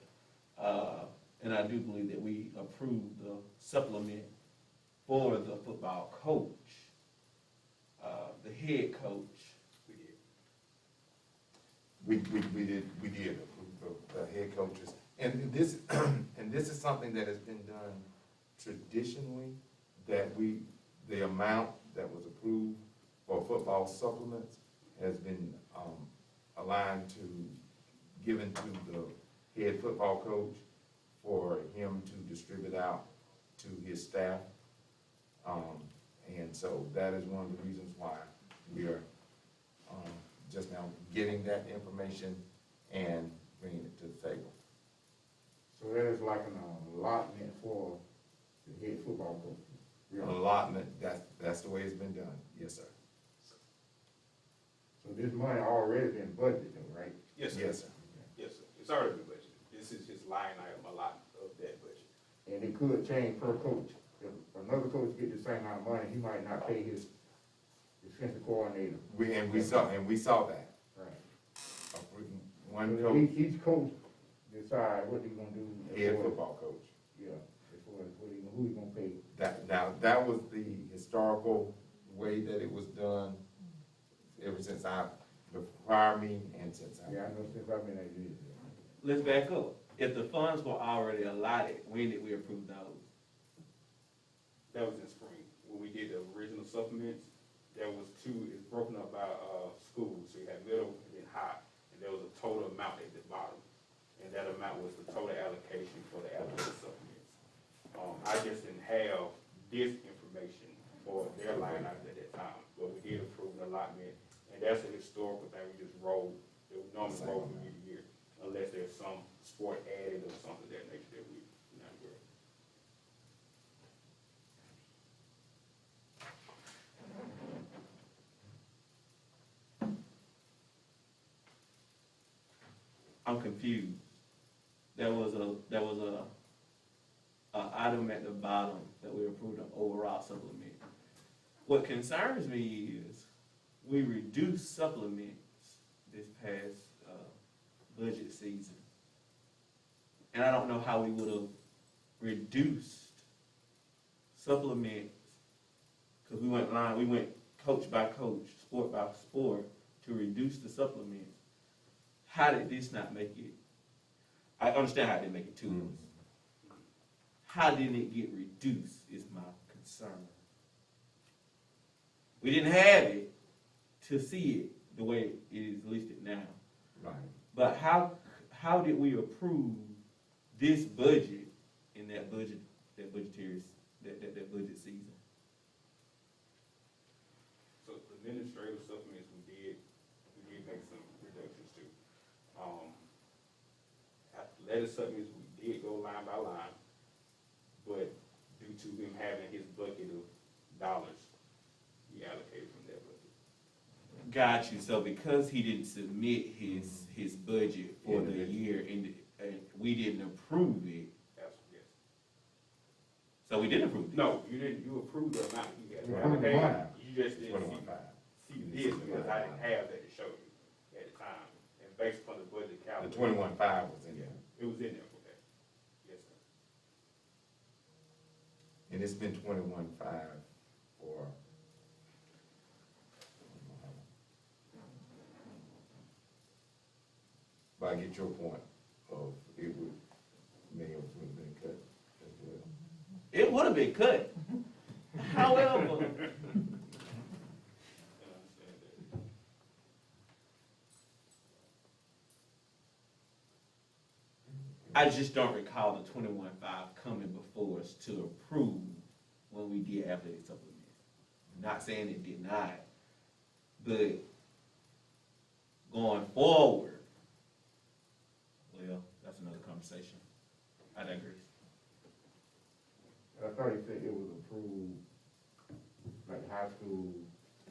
And I do believe that we approved the supplement for the football coach, the head coach. We did approve the head coaches. And this, and this is something that has been done traditionally, that the amount that was approved for football supplements has been aligned to, given to the head football coach for him to distribute out to his staff. And so that is one of the reasons why we are just now getting that information and bringing it to the table. So that is like an allotment for the head football coach. An allotment, that's the way it's been done, yes, sir. So this money already been budgeted, though, right? Yes, sir. Yes, sir. Yes, sir. It's already been budgeted. This is his line item allotment of that budget. And it could change per coach. If another coach get the same amount of money, he might not pay his defensive coordinator. We saw that. Right. One So coach, each coach decide what he gonna do. head football coach. Yeah, as far as who he gonna pay. That was the historical way that it was done ever since prior me and since I. Yeah, I know since I've been at this. Let's back up. If the funds were already allotted, when did we approve those? That was in spring, when we did the original supplements. There was two, it's broken up by schools, so you had middle and then high, and there was a total amount at the bottom. And that amount was the total allocation for the athletic supplements. I just didn't have this information for their line item at that time, but we did approve an allotment, and that's a historical thing, we just roll, it would normally roll from year to year, unless there's some sport added or something of that nature that we not aware of. I'm confused. There was a item at the bottom that we approved an overall supplement. What concerns me is we reduced supplements this past budget season. And I don't know how we would have reduced supplements, because we went coach by coach, sport by sport to reduce the supplements. How did this not make it? I understand how it didn't make it to us. How didn't it get reduced is my concern. We didn't have it to see it the way it is listed now. Right. But how did we approve this budget in that budget season? So administrative supplements, we did make some reductions too. Athletic supplements, we did go line by line, but due to him having his bucket of dollars, he allocated from that budget. Got you. So because he didn't submit his budget for the year and we didn't approve it. Absolutely, yes. So we didn't approve it. No, you didn't. You approved the amount he had. $21,500. You just didn't see this because I didn't have that to show you at the time. And based upon the budget The calculation. 21.5 was in there. It was in there for that. Yes, sir. And it's been 21.5 for. But I get your point of it would, may have been cut as well. It would have been cut. However, And I understand that. I just don't recall the 21.5 coming before us to approve when we did athletic supplements. Not saying it did not, but going forward, well, that's another conversation. I digress. I thought you said it was approved, like high school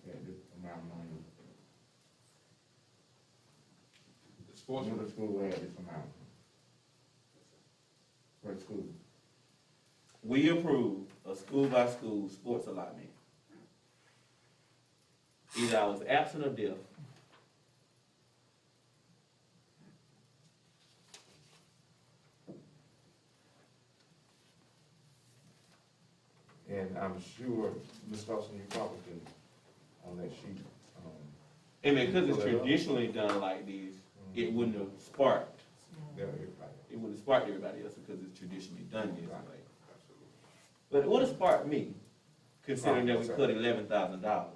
had this amount of money. The sports, Middle school had this amount. For school. We approved a school-by-school sports allotment. Either I was absent or deaf. And I'm sure, Ms. Dawson, you probably can, on that sheet, And because it's traditionally done like this, it wouldn't have sparked. tell everybody. It would have sparked everybody else because it's traditionally done this Right. way. Absolutely. But it would have sparked me, considering that we cut $11,000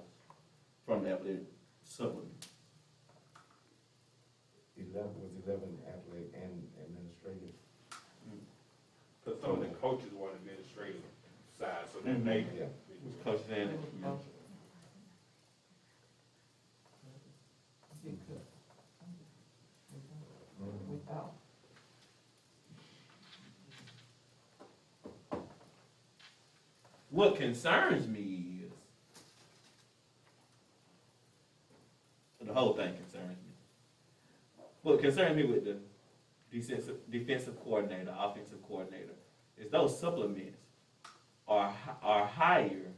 from that supplement. 11 athletic and administrative. because some of the coaches were on the administrative side, so that may. Yeah. Coach saying it. Without. What concerns me is, the whole thing concerns me. What concerns me with the defensive coordinator, offensive coordinator, is those supplements are higher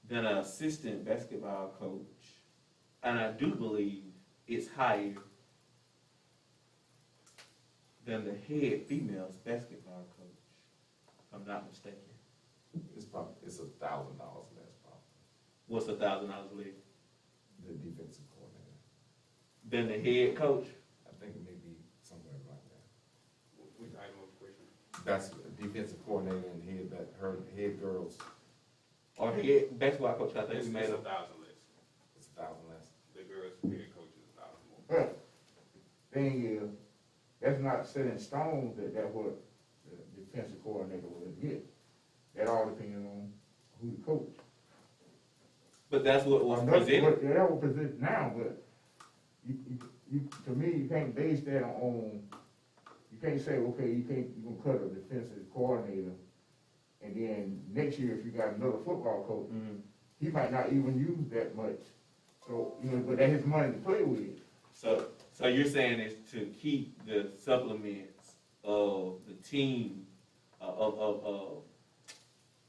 than an assistant basketball coach, and I do believe it's higher than the head female basketball coach, if I'm not mistaken. It's probably, it's $1,000 less probably, What's $1,000 less the defensive coordinator. than the head coach? I think it may be somewhere like that. Which item of question? That's the defensive coordinator and her head girls, Or head basketball coach, I think It's we made $1,000 a. less. it's 1,000 less. The girls' head coach is $1,000 more. But, thing is, that's not set in stone that that's what the defensive coordinator will get. That all depends on who the coach. But that's what was That's presented. what- yeah, that was presented now, but to me, you can't base that on, you can't say, okay, you're gonna cut a defensive coordinator, and then next year, if you got another football coach, he might not even use that much. So, but that's his money to play with. So you're saying is to keep the supplements of the team, of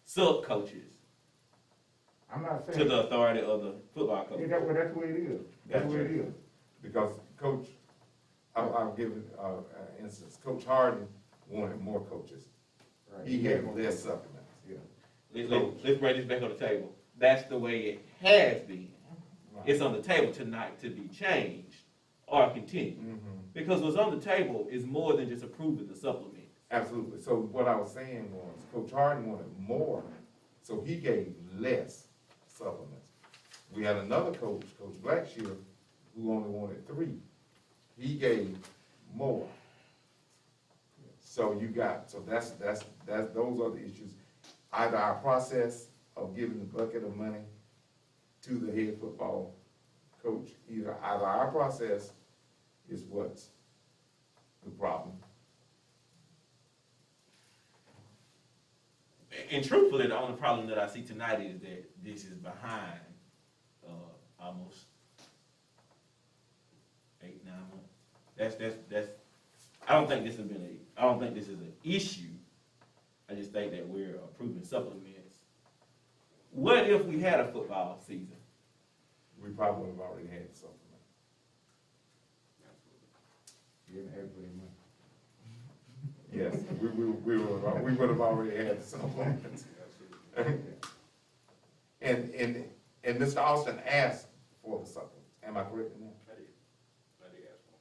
sub coaches I'm not to saying, the authority of the football coach. that's the way it is. That's the way it is. Because Coach, I'll give an instance, Coach Harden wanted more coaches. Right. He had less supplements. Yeah. Let's bring this back on the table. That's the way it has been. Right. It's on the table tonight to be changed or continue. Because what's on the table is more than just approving the supplement. Absolutely. So what I was saying was, Coach Harden wanted more, so he gave less supplements. We had another coach, Coach Blackshear, who only wanted 3. He gave more. So that's those are the issues. Either our process of giving the bucket of money to the head football coach, either our process is what's the problem. And truthfully, the only problem that I see tonight is that this is behind almost 8, 9 months. That's. I don't think this has been I don't think this is an issue. I just think that we're approving supplements. What if we had a football season? We probably have already had the supplement. You didn't have any money. Yes, we would have already had the supplements. And Mr. Austin asked for the supplements. Am I correct in that? I did ask for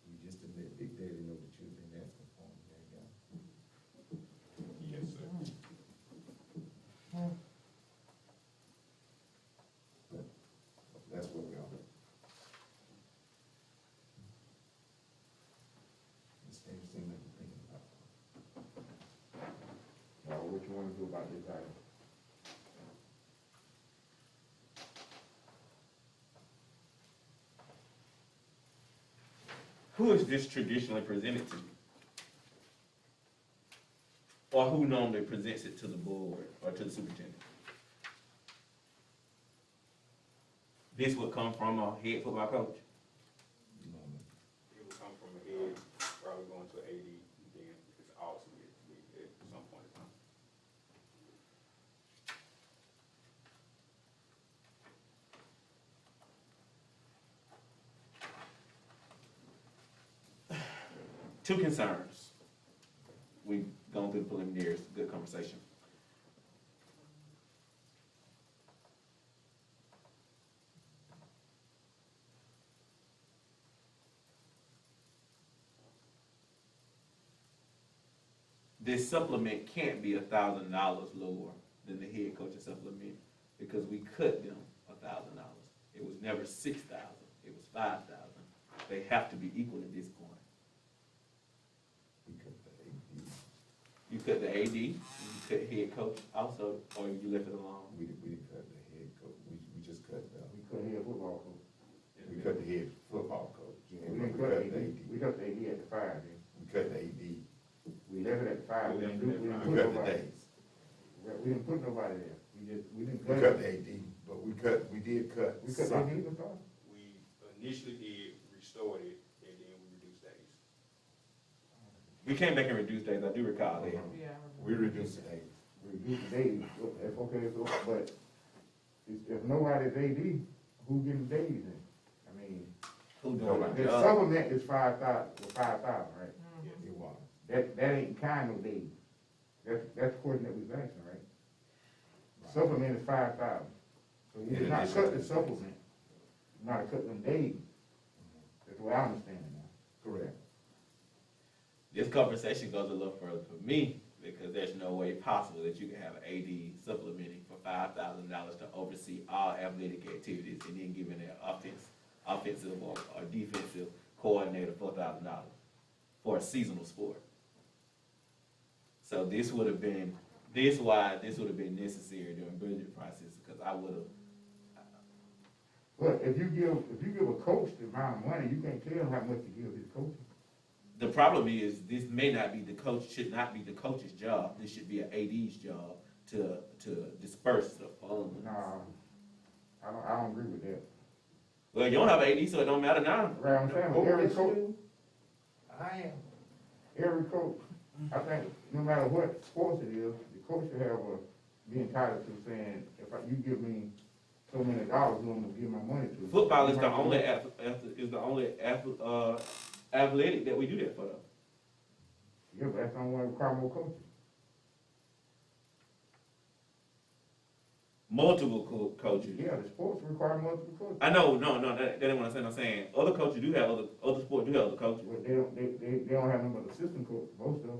You just admit Big Daddy know that you've been asking for them. There you go. Yes, sir. That's where we are. about this item. Who is this traditionally presented to? Or who normally presents it to the board or to the superintendent? This would come from a head football coach. It will come from a head, probably going to AD, then it's awesome at some point in time. Two concerns. We've gone through the preliminaries, good conversation. This supplement can't be $1,000 lower than the head coaching supplement because we cut them $1,000. It was never $6,000, it was $5,000. They have to be equal at this point. You cut the AD, you cut head coach also, or you left it alone? We didn't cut the head coach, we just cut the, We couldn't hear football coach. we cut the head football coach. We And didn't we cut cut the the AD. AD. We cut the AD at the 5, then. We cut the AD. We left it at the 5. We didn't do, we didn't We put cut the nobody. days. We didn't put nobody there. We didn't We cut. cut the AD, but we did cut. We cut the some. AD, I'm sorry. We initially did restore it, and then we reduced days. We came back and reduced days, I do recall that. Yeah. We reduced the days. We reduced the days, that's okay, so, but if nobody's AD, who getting days then? I mean, Who doing Nobody. my the job? supplement is 5,000, right? It was. That ain't kind of days. That's the question that we was asking, right? Supplement is 5,000. So we did not cut the supplement, not cut them days. That's the way I understand it now. Correct. This conversation goes a little further for me because there's no way possible that you can have an AD supplementing for $5,000 to oversee all athletic activities and then giving their offensive or defensive coordinator $4,000 for a seasonal sport. So this would have been necessary during budget process because I would have. But if you give a coach the amount of money, you can't tell him how much to give his coach. The problem is, this may not be should not be the coach's job. This should be an AD's job to disperse the funds. Nah, I don't agree with that. Well, you don't have an AD, so it don't matter now. Right, I'm saying, every coach, I am. every coach, I think, no matter what sports it is, the coach should have be entitled to saying, you give me so many dollars, who I'm gonna give my money to. Football is the only athletic that we do that for, though. Yeah, but that's not one require more coaches. Multiple coaches. Yeah, the sports require multiple coaches. I know, that ain't what I'm saying. I'm saying other coaches do have other sports do have other coaches. But they don't have no but assistant coach, most of them.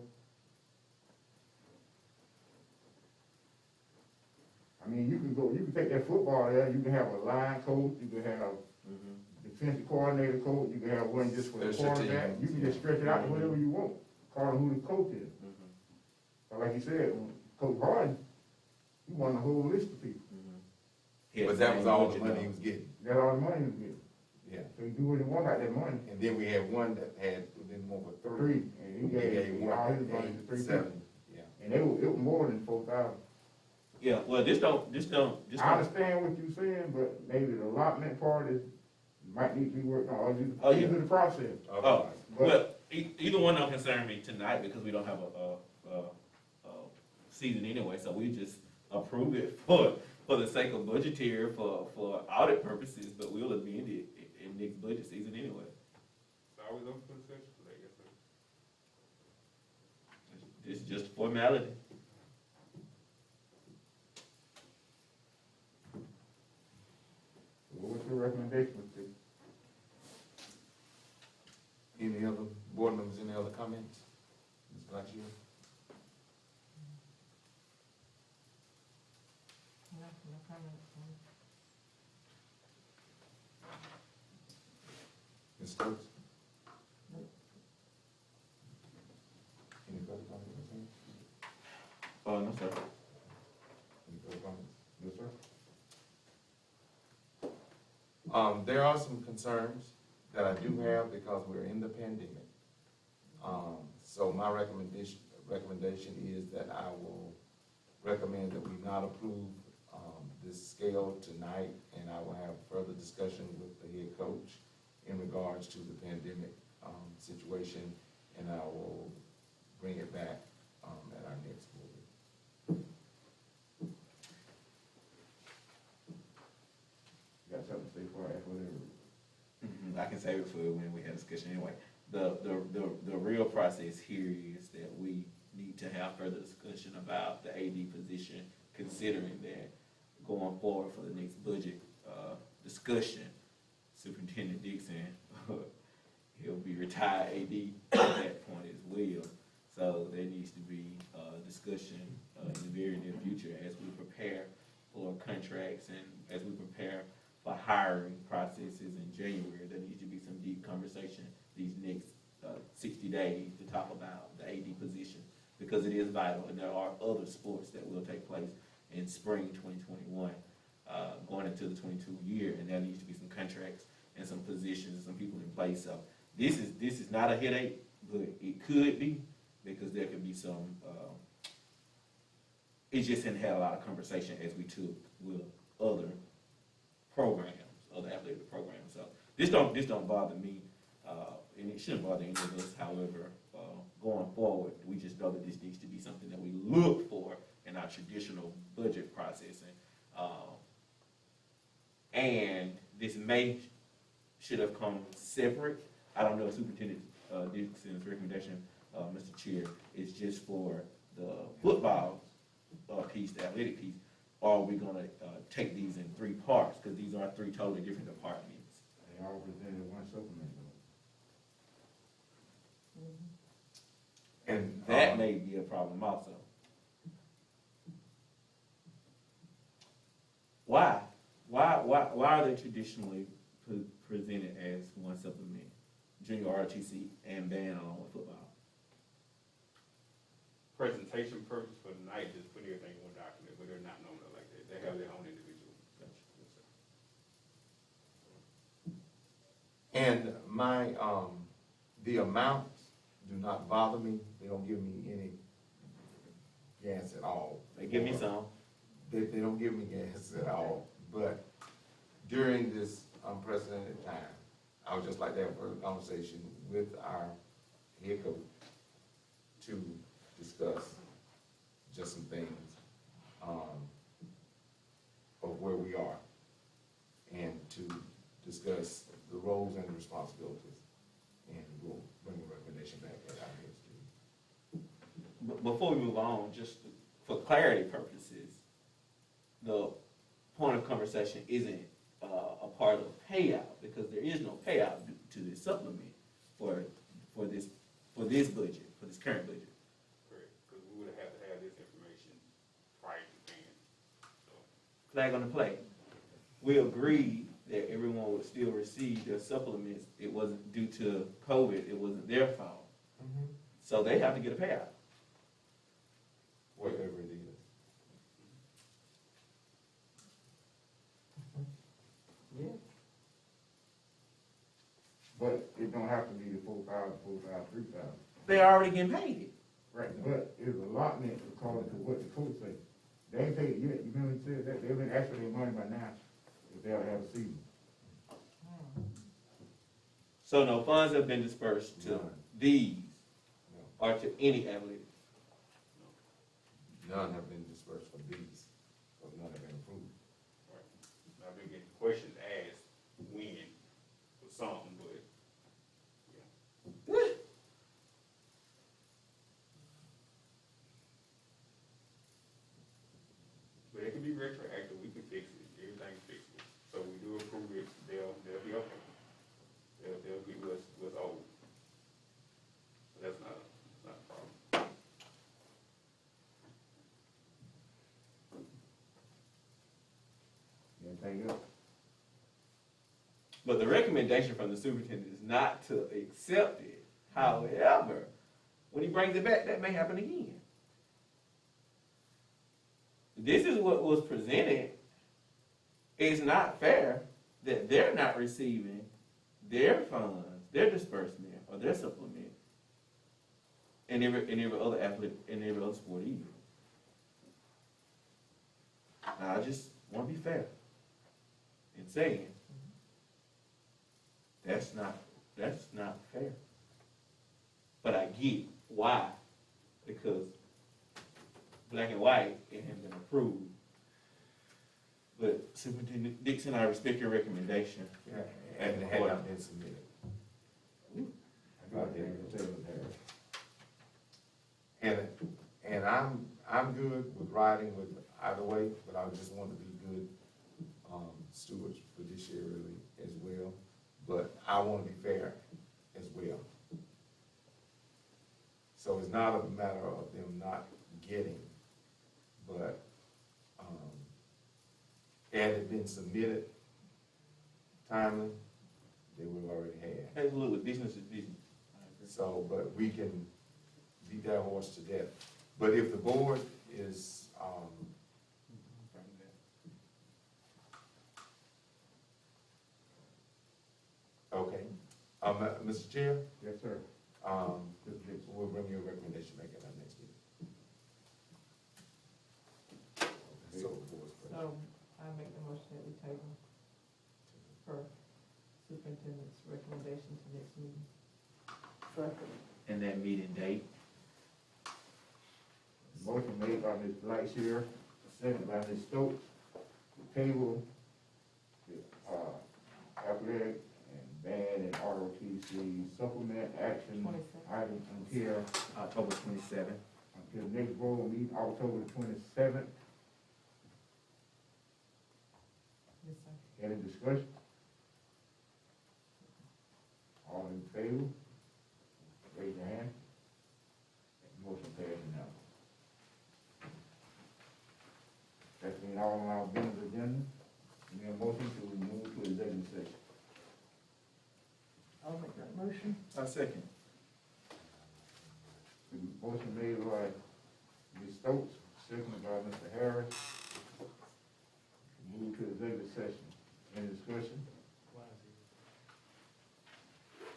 I mean, you can take that football there, you can have a line coach, you can have defensive coordinator coach, you can have one just for the Special quarterback, teams, you can yeah. just stretch it out to whatever you want, call him who the coach is. So like you said, Coach Harden, he won a whole list of people. But that was all the money he was getting. That's all the money he was getting. Yeah. So he do what he want out that money. And then we had one that had, didn't more but three. And he gave all his money to 3 people. Yeah. And it was more than 4,000. Yeah, well, this don't. I understand what you're saying, but maybe the allotment part might need to be worked on, or Oh, yeah. the process. Oh, well, either one don't concern me tonight because we don't have a season anyway, so we just approve it for the sake of budgetary for audit purposes, but we'll amend it in next budget season anyway. So I was open for discussion today, yes, sir. It's just formality. What's your recommendation, Mr. Any other board members, any other comments? Ms. Blackshear? Ms. Stokes? Any further comments? Oh, no, sir. There are some concerns that I do have because we're in the pandemic. So my recommendation is that I will recommend that we not approve this scale tonight, and I will have further discussion with the head coach in regards to the pandemic situation, and I will bring it back at our next board. You got something to say for after whatever? I can save it for when we have discussion anyway. The real process here is that we need to have further discussion about the AD position, considering that going forward for the next budget discussion, Superintendent Dixon, he'll be retired AD at that point as well. So there needs to be discussion in the very near future as we prepare for contracts and as we prepare for hiring processes in January. There needs to be some deep conversation these next 60 days to talk about the AD position, because it is vital, and there are other sports that will take place in spring 2021, going into the 22 year, and there needs to be some contracts and some positions and some people in place. So this is not a headache, but it could be, because there could be some. It just hadn't had a lot of conversation as we took with other programs, other athletic programs. So this don't bother me, and it shouldn't bother any of us. However, going forward, we just know that this needs to be something that we look for in our traditional budget processing, and this should have come separate. I don't know if Superintendent Dixon's recommendation, Mr. Chair, is just for the football piece, the athletic piece, or are we going to take these in 3 parts, because these are 3 totally different departments. They all presented one supplement though. And That may be a problem also. Why? Why are they traditionally presented as one supplement? Junior ROTC and band along with football. Presentation purpose for the night, just put everything in one document, but they're not normally like that. They have their own individual. And my, the amounts do not bother me. They don't give me any gas at all. They give me some. They don't give me gas at all. But during this unprecedented time, I would just like to have a further conversation with our head coach to discuss just some things of where we are, and to discuss the roles and responsibilities, and we'll bring a recommendation back at our next meeting. Before we move on, just for clarity purposes, the point of conversation isn't a part of payout, because there is no payout to this supplement for this budget, for this current budget. Correct, because we would have to have this information prior to paying. So, Flag on the play. We agreed that everyone would still receive their supplements. It wasn't due to COVID. It wasn't their fault. So they have to get a payout. Whatever it is. Yeah. But it don't have to be the 4,000, 4,000, 3,000. They already getting paid it. Right, but it's allotment according to what the coach say. They ain't paid it yet, you remember he said that, they've been asking their money by now, if they'll have a season. So no funds have been dispersed to None. these or to any athletic. None have been dispersed for these, but none have been approved. right. I've been getting questions asked when for something, but, yeah. But it can be retroactive, we can fix it, everything's fixable. So we do approve it, they'll be okay. They'll get what's old. So that's not a problem. Anything else? But the recommendation from the superintendent is not to accept it. However, when he brings it back, that may happen again. This is what was presented. It's not fair that they're not receiving their funds, their disbursement, or their supplement, and every other athlete, and every other sport either. Now, I just want to be fair in saying that's not fair. But I get why, because black and white, it has been approved. But Superintendent Dixon, I respect your recommendation. Yeah, and it had not been submitted. I got that, Taylor Harris. And I'm good with riding with either way, but I just want to be good stewards for this year really as well. But I want to be fair as well. So it's not a matter of them not getting, but had it been submitted timely, they would have already had. Absolutely, business is business. So, but we can beat that horse to death. But if the board is, okay, Mr. Chair, Yes, sir. we'll bring your recommendation back at our next meeting. So, board's pleasure. So, I make the motion that we table for superintendent's recommendation to next meeting. Second. And that meeting date? Motion made by Ms. Blackshear, second by Ms. Stokes, to table the, athletic and band and ROTC supplement action 27th. item until, October 27th. until next board meeting, October the 27th. Yes, sir. Any discussion? All in favor? Raise your hand. Motion passed now. That's been all on our business agenda. We have a motion to move to executive session. I'll make that motion. I second. Motion made by Ms. Stokes, seconded by Mr. Harris. Move to executive session. Any discussion?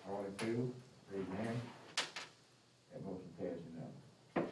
All in favor? Raise your hand. That motion passed now.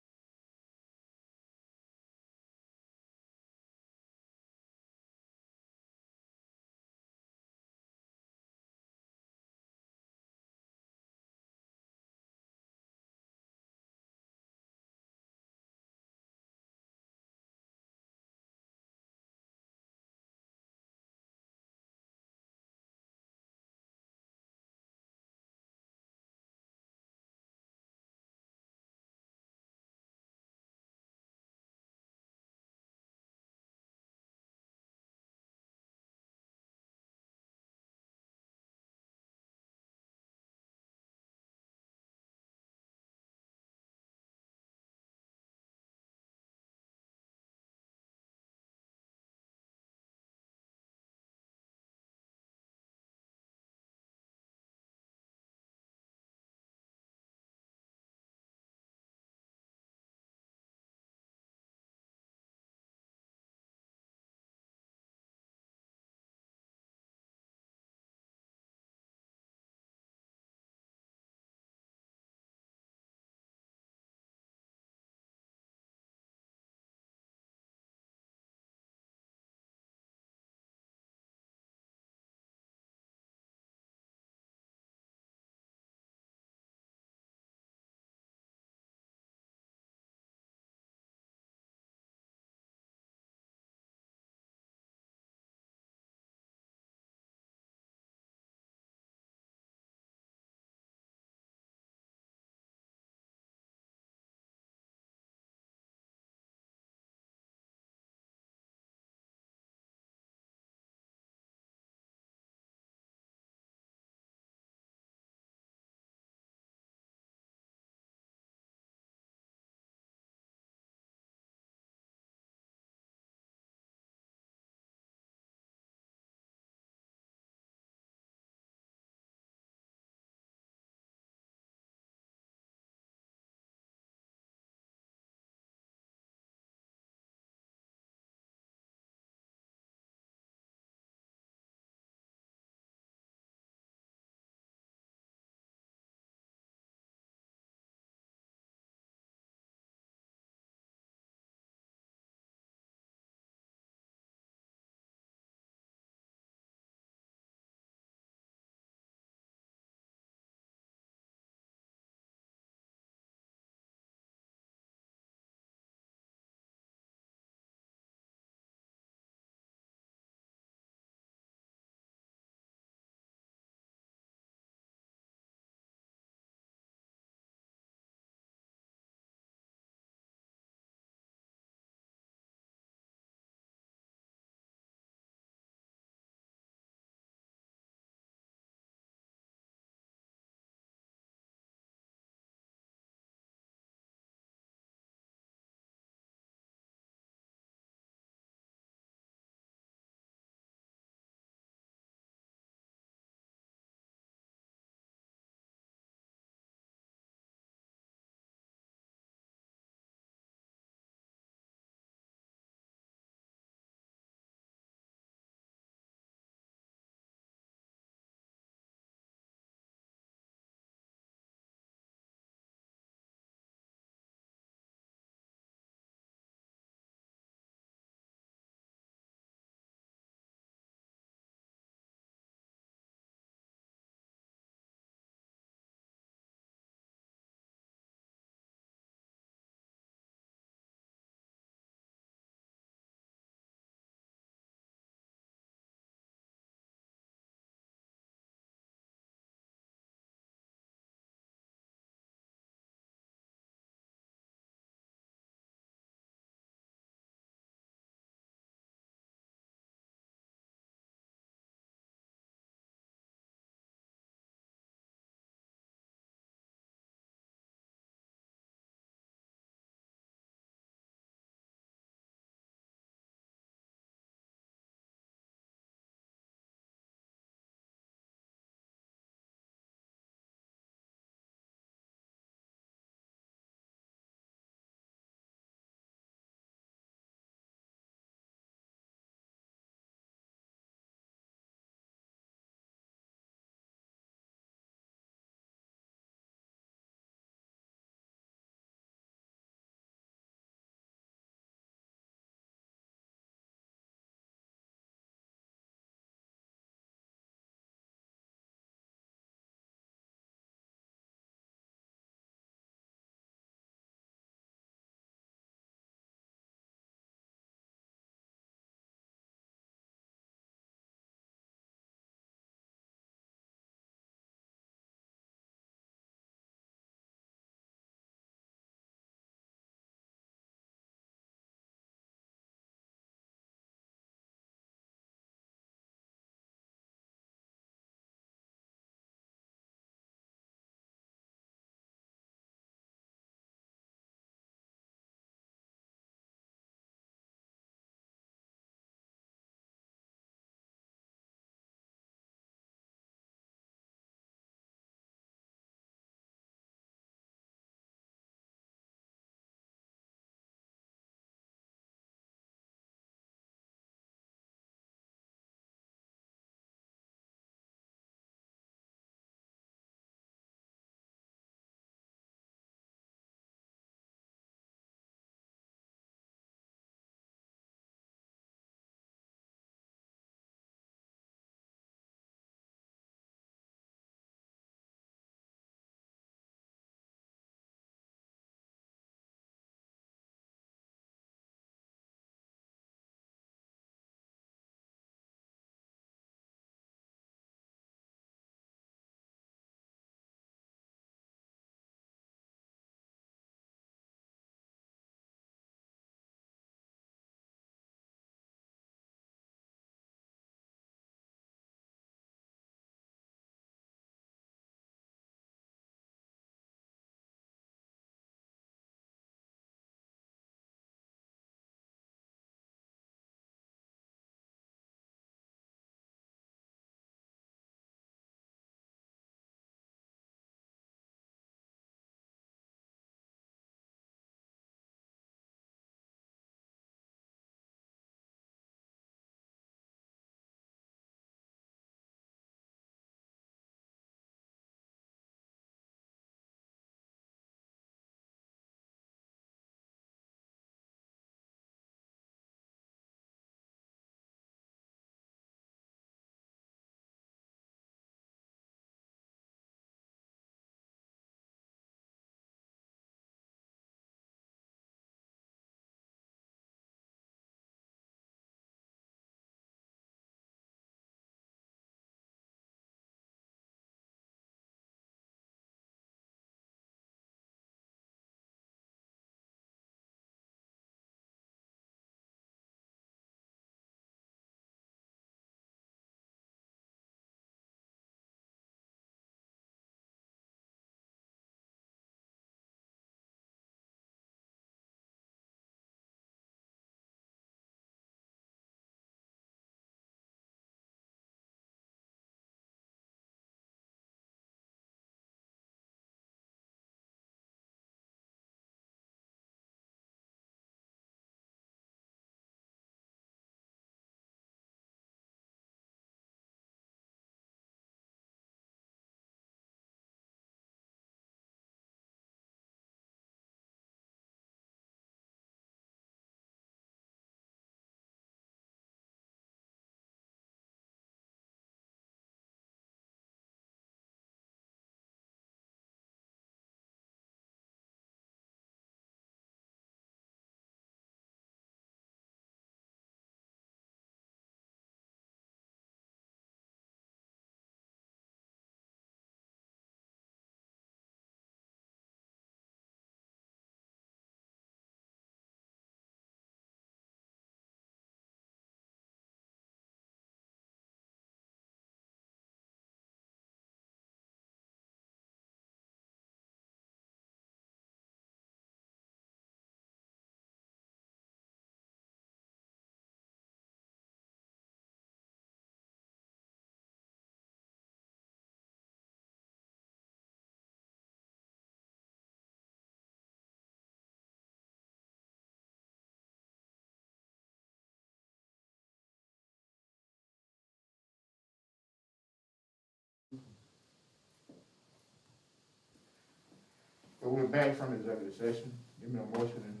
So we're back from executive session. Give me a motion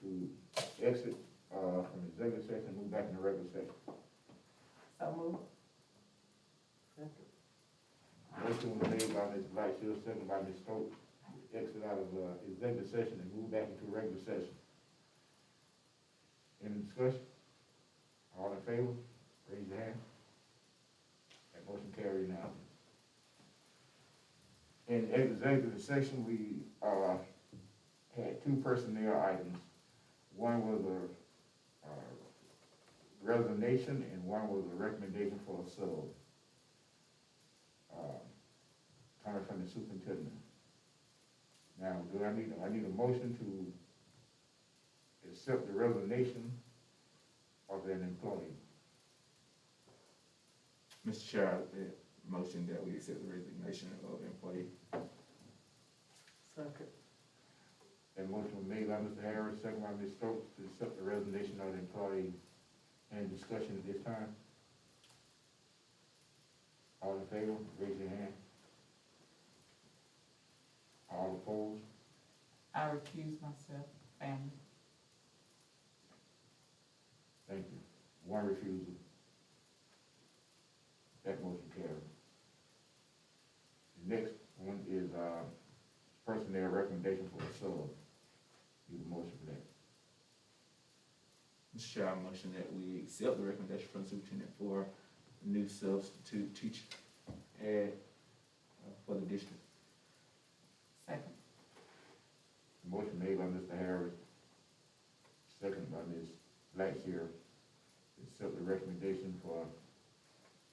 to exit, from executive session and move back into regular session. So move. Motion was made by Ms. Blackshear, second by Ms. Stokes, to exit out of, executive session and move back into regular session. Any discussion? All in favor, raise your hand. That motion carried now. In executive session, we, had two personnel items. One was a, resignation and one was a recommendation for a sub. Coming from the superintendent. Now, I need a motion to accept the resignation of an employee. Mr. Chair, I motion that we accept the resignation of employee. Second. That motion was made by Mr. Harris, second by Ms. Stokes, to accept the resignation of the employee. Any discussion at this time? All in favor, raise your hand. All opposed? I recuse myself, family. Thank you. One refusal. That motion carried. The next one is, personnel recommendation for a sub. Need a motion for that. Mr. Chair, I motion that we accept the recommendation from the superintendent for a new substitute teacher for the district. Second. Motion made by Mr. Harris, second by Ms. Blackshear, to accept the recommendation for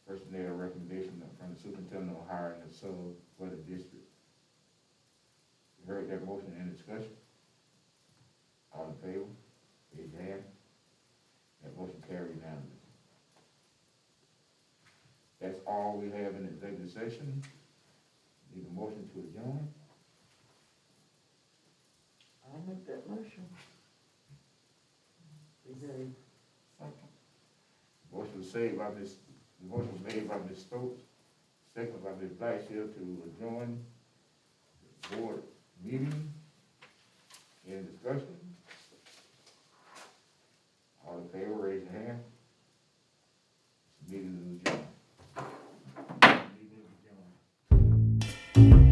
personnel recommendation from the superintendent on hiring a sub for the district. You heard that motion, any discussion? All in favor, raise your hand. That motion carried unanimously. That's all we have in executive session. Need a motion to adjourn? I'll make that motion. Second. Motion was made by Ms. Stokes, second by Ms. Blackshear to adjourn the board meeting. Any discussion? All in favor, raise your hand. This meeting is adjourned. Meeting is adjourned.